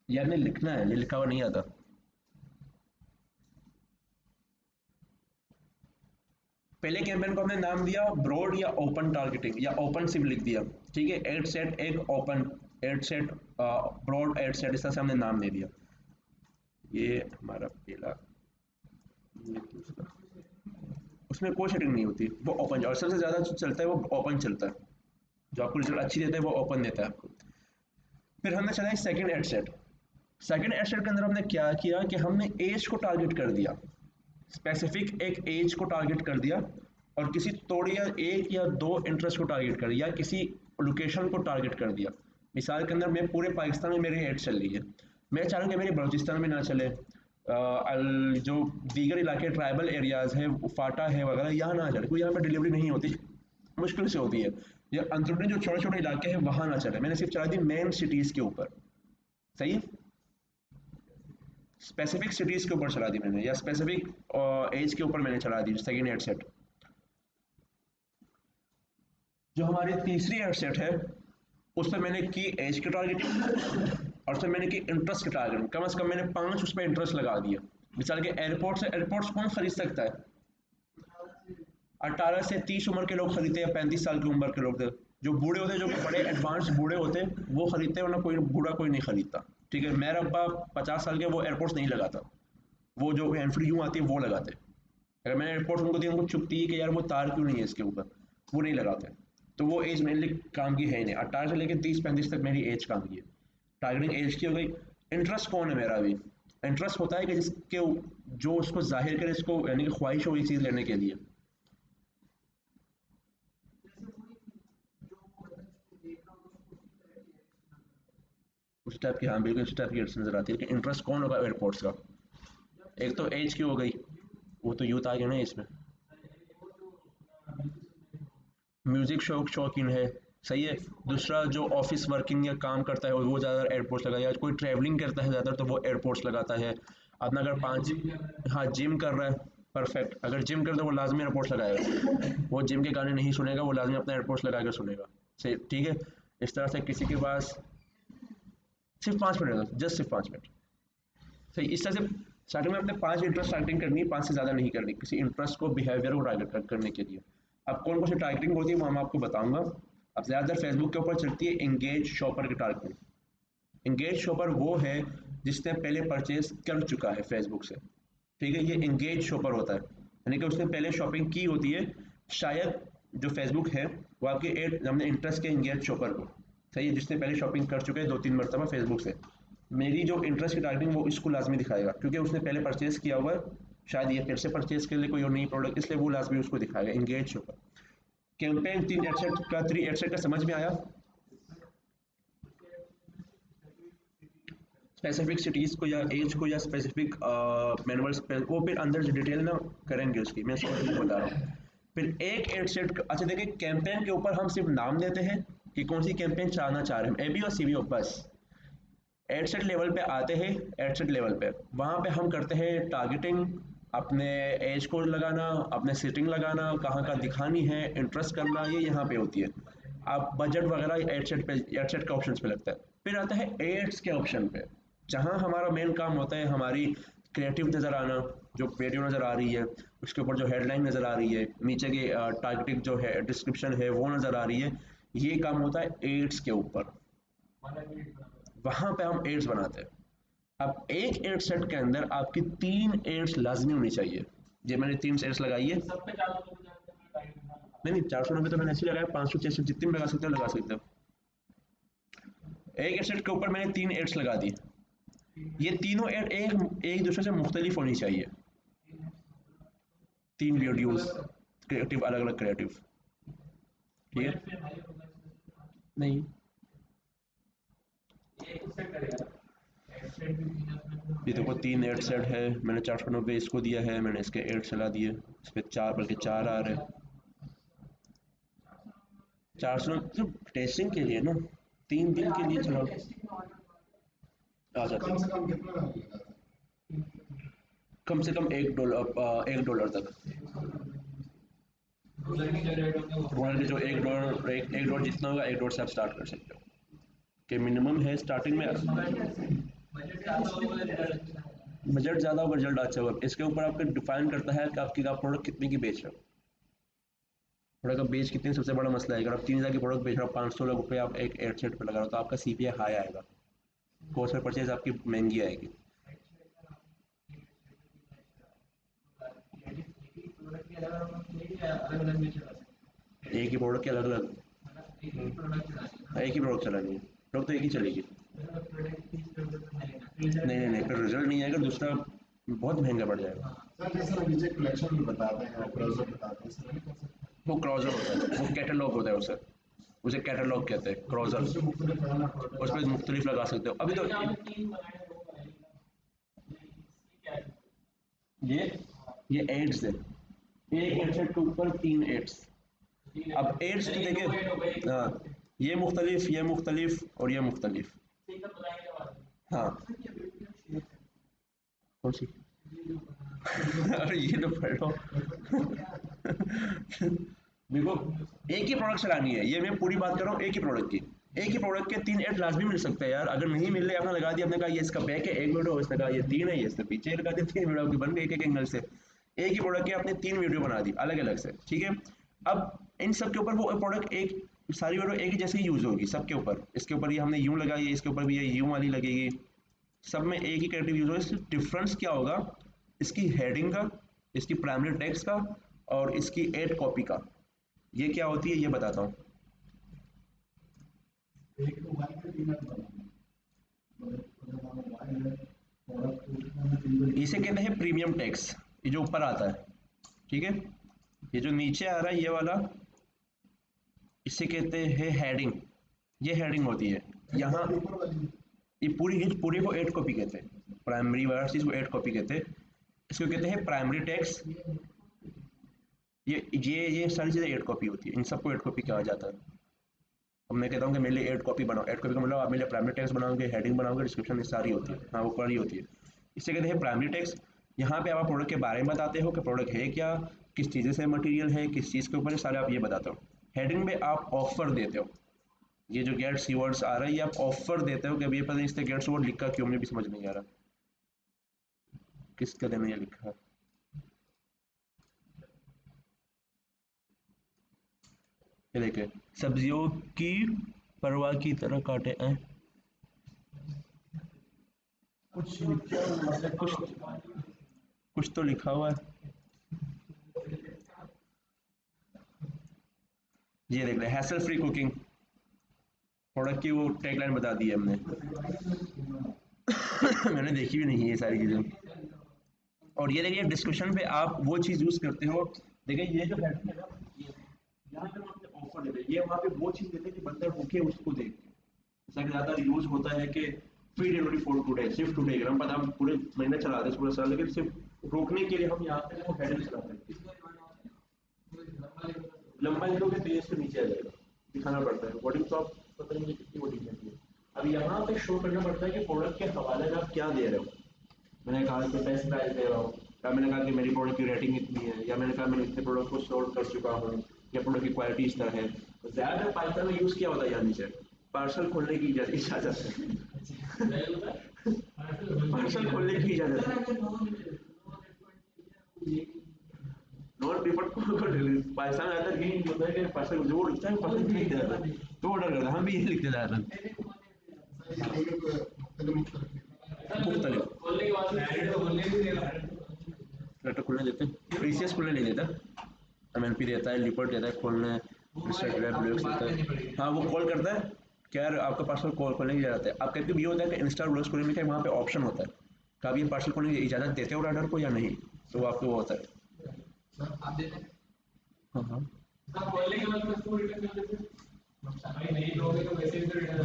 यार नहीं लिखना है, लिखा हुआ नहीं आता। पहले कैंपेन को हमने नाम दिया ब्रॉड या ओपन टारगेटिंग, या ओपन सिर्फ लिख दिया, ठीक है। एड सेट एक open ad set, broad ad set, इस तरह से हमने नाम दे दिया। ये हमारा पहला, ये दूसरा, उसमें कोई सेटिंग नहीं होती, वो ओपन, और सबसे ज़्यादा जो चलता है वो ओपन चलता है, जो आपको रिजल्ट अच्छी देता है वो ओपन देता है आपको। फिर हमने चला second ad set. Second ad set के अंदर हमने क्या किया कि हमने एज को टारगेट कर दिया, स्पेसिफिक एक एज को टारगेट कर दिया, और किसी थोड़ी या एक या दो इंटरेस्ट को टारगेट कर दिया, किसी लोकेशन को टारगेट कर दिया। मिसाल के अंदर मैं पूरे पाकिस्तान में मेरी एड चल रही है, मैं चाह रहा हूँ कि मेरी बलूचिस्तान में ना चले, जो दीगर इलाके ट्राइबल एरियाज़ है, फाटा है वगैरह, यहाँ ना चले, कोई यहाँ पर डिलीवरी नहीं होती, मुश्किल से होती है, या अंदरूनी जो छोटे छोटे इलाके हैं वहाँ ना चले। मैंने सिर्फ चला दी मेन सिटीज़ के ऊपर, सही है। स्पेसिफिक सिटीज़ के ऊपर चला दी मैंने, या स्पेसिफिक एज के ऊपर मैंने चला दी सेकेंड एड सेट। जो हमारी तीसरी एड सेट है, उस पर मैंने की एज की टारगेटिंग, और उसमें मैंने की इंटरेस्ट की टारगेटिंग। कम से कम मैंने 5 उस पर इंटरेस्ट लगा दिया। मिसाल के एयरपोर्ट से, एयरपोर्ट्स कौन खरीद सकता है? 18 से 30 उम्र के लोग खरीदते हैं, 35 साल की उम्र के लोग, जो बूढ़े होते हैं, जो बड़े एडवांस बूढ़े होते हैं, वो खरीदते हैं, वरना कोई बूढ़ा कोई नहीं खरीदता, ठीक है। मेरा अब्बा 50 साल के, वो एयरपोर्ट्स नहीं लगाता, वो जो एंट्री यूँ आती है वो लगाते। अगर मैंने एयरपोर्ट्स उनको दिया, उनको चुपती है कि यार वो तार क्यों नहीं है इसके ऊपर, वो नहीं लगाते। तो वो एज मेरे लिए काम की है ही नहीं। 18 से लेकर 30-35 तक मेरी एज काम की है, टारगेटिंग एज की हो गई। इंटरेस्ट कौन है मेरा? अभी इंटरेस्ट होता है कि जिसके, जो उसको जाहिर करे, इसको यानी कि ख्वाहिश हो ये चीज़ लेने के लिए। उस टाइप की, हाँ बिल्कुल उस टाइप की एड्स नजर आती है। लेकिन इंटरेस्ट कौन होगा एयरपोर्ट्स का? एक तो एज की हो गई, वो तो यूथ आ गया ना इसमें। म्यूजिक शौकीन है, सही है। दूसरा जो ऑफिस वर्किंग या काम करता है वो ज़्यादा एयरपोर्ट्स लगाता है, या कोई ट्रैवलिंग करता है ज़्यादा तो वो एयरपोर्ट्स लगाता है। अपना अगर 5, हाँ जिम कर रहा है, परफेक्ट, अगर जिम कर तो वो लाजमी एयरपोर्ट्स लगाएगा, वो जिम के गाने नहीं सुनेगा, वो लाजमी अपना एयरपोर्ट्स लगा कर सुनेगा, सही, ठीक है। इस तरह से किसी के पास सिर्फ 5 मिनट, जस्ट सिर्फ 5 मिनट, सही। इस तरह से स्टार्टिंग में अपने 5 इंटरेस्ट टारगेटिंग करनी है, 5 से ज़्यादा नहीं करनी, किसी इंटरेस्ट को, बिहेवियर को टारगेट करने के लिए। अब कौन कौन सी टारगेटिंग होती है वो मैं आपको बताऊंगा। अब ज़्यादातर फेसबुक के ऊपर चलती है एंगेज शॉपर की टारगेटिंग। एंगेज शॉपर वो है जिसने पहले परचेज कर चुका है फेसबुक से, ठीक है, ये एंगेज शॉपर होता है, यानी कि उसने पहले शॉपिंग की होती है। शायद जो फेसबुक है वो आपके एड हमने इंटरेस्ट के एंगेज शॉपर को, सही है, जिसने पहले शॉपिंग कर चुके हैं 2-3 मरतबा फेसबुक से। मेरी जो इंटरेस्ट की टारगेटिंग वो इसको लाजमी दिखाएगा, क्योंकि उसने पहले परचेज किया हुआ है, शायद ये फिर से परचेज के लिए कोई और नई प्रोडक्ट, इसलिए वो लाजमी उसको दिखाएगा एंगेज शॉपर। कैंपेन 3 एडसेट का, 3 एडसेट का समझ में आया। स्पेसिफिक सिटीज़ को या एज को या स्पेसिफिक मैनुअल्स पे वो फिर अंदर जो डिटेल ना करेंगे उसकी, मैं समझ बता रहा हूँ। फिर एक एड सेट, अच्छा देखिए कैंपेन के ऊपर हम सिर्फ नाम देते हैं कि कौन सी कैंपेन चलाना चाह रहे हैं, एबी और सीबीओ बस। एड सेट लेवल पे आते हैं, एड सेट लेवल पे वहाँ पे हम करते हैं टारगेटिंग, अपने एज को लगाना, अपने सेटिंग लगाना, कहाँ का दिखानी है, इंटरेस्ट करना, ये यहाँ पे होती है। आप बजट वगैरह एड सेट पे, एड सेट के ऑप्शन पे लगता है। फिर आता है एड्स के ऑप्शन पे, जहाँ हमारा मेन काम होता है हमारी क्रिएटिव नज़र आना, जो वीडियो नज़र आ रही है उसके ऊपर जो हेडलाइन नज़र आ रही है, नीचे की टारगेटिंग जो है डिस्क्रिप्शन है वो नज़र आ रही है, ये काम होता है एड्स के ऊपर, वहाँ पे हम एड्स बनाते हैं। अब एक एड सेट के अंदर आपकी 3 एड्स लाजमी होनी चाहिए, ये मैंने 3 एड्स लगाई है। सब पे 400 पे जाते हैं टाइम। नहीं 490 तो मैंने ऐसे लगाया, 500 600 जितने भी लगा सकते हो लगा सकते हो। एक एडसेट के ऊपर मैंने 3 एड्स लगा दी, ये तीनों एड एक एक दूसरे से मुख्तलिफ होनी चाहिए, 3 वीडियोस क्रिएटिव, अलग अलग क्रिएटिव, ठीक है। नहीं ये देखो 3 एड सेट है, मैंने 490 इसको दिया है, मैंने इसके एड चला दिए, इस पर 4 बल्कि 4 आ रहे हैं। 400 तो टेस्टिंग के लिए ना, 3 दिन के लिए चलाओ आ जाते कम हैं। से कम कितना लगा था? कम से कम $1, $1 तक। डॉलर के जो $1 जितना होगा, $1 से आप स्टार्ट कर सकते हो, कि मिनिमम है स्टार्टिंग में। बजट ज़्यादा होगा रिजल्ट अच्छा होगा, इसके ऊपर आपको डिफाइन करता है कि आपकी आप प्रोडक्ट कितने की बेच रहे हो, प्रोडक्ट का बेच कितने, सबसे बड़ा मसला है। अगर आप 3000 की प्रोडक्ट बेच रहे हो, 500 रुपये आप एक एड सेट पर लगा रहे हो, तो आपका CPI हाई आएगा, कॉस्ट पर परचेज आपकी महंगी आएगी। एक ही प्रोडक्ट के अलग अलग, एक ही प्रोडक्ट चलानी है, प्रोडक्ट तो एक ही चलेगी। नहीं फिर रिजल्ट नहीं आएगा, दूसरा बहुत महंगा पड़ जाएगा। सर जैसे नीचे कलेक्शन भी बताते हैं और ब्राउजर बताते हैं, इसमें नहीं कर सकते? वो क्रॉजर होता है, वो कैटलॉग होता है, उसे उसे कैटलॉग कहते हैं, क्रॉजर। उससे मुख्तलिफ है ना प्रोडक्ट उस पर मुख्तलिफ लगा सकते हो। अभी तो ये ये एड्स है, एक एडसेट के ऊपर 3 एड्स। अब एड्स तो देखिए, हाँ ये मुख्तलिफ और ये मुख्तलिफ। हाँ कौन सी अरे ये तो पढ़ लो देखो एक ही प्रोडक्ट चलानी है, ये मैं पूरी बात कर रहा हूँ एक ही प्रोडक्ट की। एक ही प्रोडक्ट के 3 एड लाजमी मिल सकते हैं यार, अगर नहीं मिल रहे आपने लगा दिया, आपने कहा ये इसका बैक है 1 वीडियो, इसने कहा ये 3 है, ये इसने पीछे लगा दिया 3 वीडियो, आपकी बन गई एक एंगल से। एक ही प्रोडक्ट के आपने 3 वीडियो बना दी अलग अलग से, ठीक है। अब इन सब के ऊपर वो प्रोडक्ट एक, सारी वीडियो एक ही जैसे ही यूज होगी सबके ऊपर। इसके ऊपर ये हमने यूं लगाई है, इसके ऊपर भी ये यूं वाली लगेगी, सब में एक ही क्रिएटिव यूज होगा। इससे डिफरेंस क्या होगा, इसकी हेडिंग का, इसकी प्राइमरी टेक्स्ट का और इसकी एड कॉपी का। ये क्या होती है ये बताता हूँ। एक तो वाई के बिना इसे कहते हैं प्रीमियम टेक्स्ट, ये जो ऊपर आता है, ठीक है। ये जो नीचे आ रहा है ये वाला, इसे कहते हैं हेडिंग, ये हेडिंग होती है यहाँ। ऊपर वाली ये पूरी को एड कॉपी कहते हैं, प्राइमरी वर्ड्स इसको एड कॉपी कहते हैं, इसको कहते हैं प्राइमरी टेक्स्ट। ये सारी चीज़ें एड कॉपी होती है, इन सबको एड कॉपी कहा जाता है। अब मैं कहता हूँ कि मेरे लिए एड कॉपी बनाओ, एड कॉपी का मतलब आप मेरे लिए प्राइमरी टेक्स्ट बनाओगे, हेडिंग बनाओगे, डिस्क्रिप्शन ये सारी होती है, हाँ वो पढ़ी होती है। इसे कहते हैं प्राइमरी टेक्स्ट। यहाँ पे आप प्रोडक्ट के बारे में बताते हो कि प्रोडक्ट है क्या, किस चीज़ें से मटेरियल है, किस चीज़ के ऊपर है, सारे आप ये बताते हो। हेडिंग में आप ऑफर देते हो, ये जो गेट्स कीवर्ड्स आ रहा है ये आप ऑफर देते हो कि अभी ये पता नहीं इससे गेट्स वर्ड लिखा क्यों, मुझे भी समझ नहीं आ रहा किस कदर में ये लिखा है। ये देखे, सब्जियों की परवाह की तरह काटे हैं, कुछ लिखा हुआ है, कुछ तो लिखा हुआ है। ये देख रहे हैसल फ्री कुकिंग, प्रोडक्ट की वो टैगलाइन बता दी है हमने मैंने देखी भी नहीं है ये सारी चीज़ें। और ये देखिए डिस्क्रिप्शन पे आप वो चीज़ यूज़ करते हो, देखिए ये जो हेडिंग है ना, यहाँ पे आपने ऑफर देते हैं, ये वहाँ पे वो चीज़ देते हैं कि बंदा रुके उसको देख के। जैसा कि ज़्यादा यूज़ होता है कि फ्री डिलीवरी फॉर टुडे, सिर्फ टुडे, हम पता हम पूरे महीने चलाते हैं पूरे साल, लेकिन सिर्फ रोकने के लिए हम यहाँ पे वो हेडिंग चलाते हैं। लंबा लिखोगे तो ये इसके नीचे आ जाएगा, दिखाना पड़ता है वर्डिंग, तो आप पता नहीं कितनी वर्डिंग है। अब यहाँ पे शो करना पड़ता है कि प्रोडक्ट के हवाले में आप क्या दे रहे हो। मैंने कहा कि बेस्ट प्राइस दे रहा हूँ, या मैंने कहा कि मेरी प्रोडक्ट की रेटिंग इतनी है, या मैंने कहा मैं इतने प्रोडक्ट को सोल्व कर चुका हूँ, या प्रोडक्ट की क्वालिटी इस तरह है। ज़्यादातर पाइथन में यूज़ किया होता है यहाँ नीचे पार्सल खोलने की इजाज़त है पार्सल खोलने की इजाज़त है, नॉन पेपर पाकिस्तान में आता है होता है कि पार्सल जो लिखता है पार्सल लिख देता है, तो ऑर्डर करता है, हम भी यही लिखते जा रहे हैं मुख्तलिफ। लेटर खुलने देते, प्रीसियस खुलने नहीं देता, MNP देता है, लिपर्ट देता है खोलने, इंस्टेंट वेब ब्लॉक्स देता है। हाँ वो कॉल करता है कि यार आपका पार्सल कॉल खोलने की इजाज़त है। आप कभी भी ये होता है कि इंस्टा ब्लॉग्स खोलने का वहाँ पे ऑप्शन होता है कि आप ये पार्सल खोलने की इजाज़त देते हो राइडर को या नहीं, तो आपको वो होता है। सर आप देते हैं? हाँ हाँ सब खोलने के बाद उसको रिटर्न कर देते हैं। भाई नहीं दोगे तो वैसे ही तो रिटर्न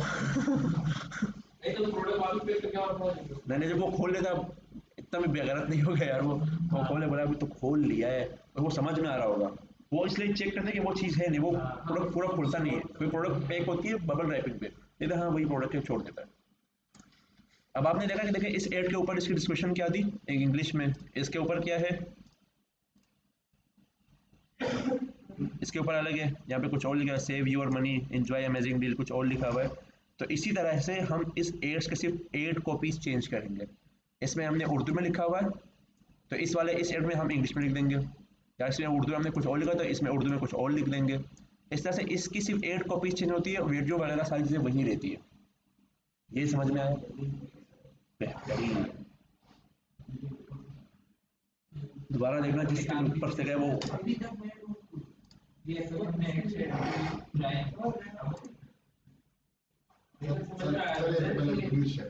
नहीं तो प्रोडक्ट वापस पे करके और पहुंच जाएगा। नहीं जब वो खोल लेता, इतना भी बेगैरत नहीं हो गया यार वो खोले बोला अभी तो खोल लिया है, और वो समझ में आ रहा होगा, वो इसलिए चेक करते हैं कि वो चीज़ है नहीं, वो प्रोडक्ट पूरा खुलता नहीं है। कोई प्रोडक्ट पैक होती है बबल रैपिंग पे, नहीं तो हाँ वही प्रोडक्ट है छोड़ देता है। अब आपने देखा कि देखिए इस एड के ऊपर इसकी डिस्क्रिप्शन क्या दी एक इंग्लिश में, इसके ऊपर क्या है, इसके ऊपर अलग है, यहाँ पे कुछ और लिखा है, save your money enjoy amazing deal, कुछ और लिखा हुआ है। तो इसी तरह से हम इस एड्स के सिर्फ 8 कॉपीज चेंज करेंगे। इसमें हमने उर्दू में लिखा हुआ है, तो इस वाले इस एड में हम इंग्लिश में लिख देंगे, या इसमें उर्दू में हमने कुछ और लिखा तो इसमें उर्दू में कुछ और लिख देंगे। इस तरह से इसकी सिर्फ 8 कॉपीज चेंज होती है, वीडियो वगैरह सारी चीज़ें वही रहती है। ये समझ में आया? बेहतरीन। दोबारा देखना जिस ऊपर से गए वो। अभी तक मैं ये सब हमने एक्चुअली ट्राई चलिए पहले इंग्लिश है।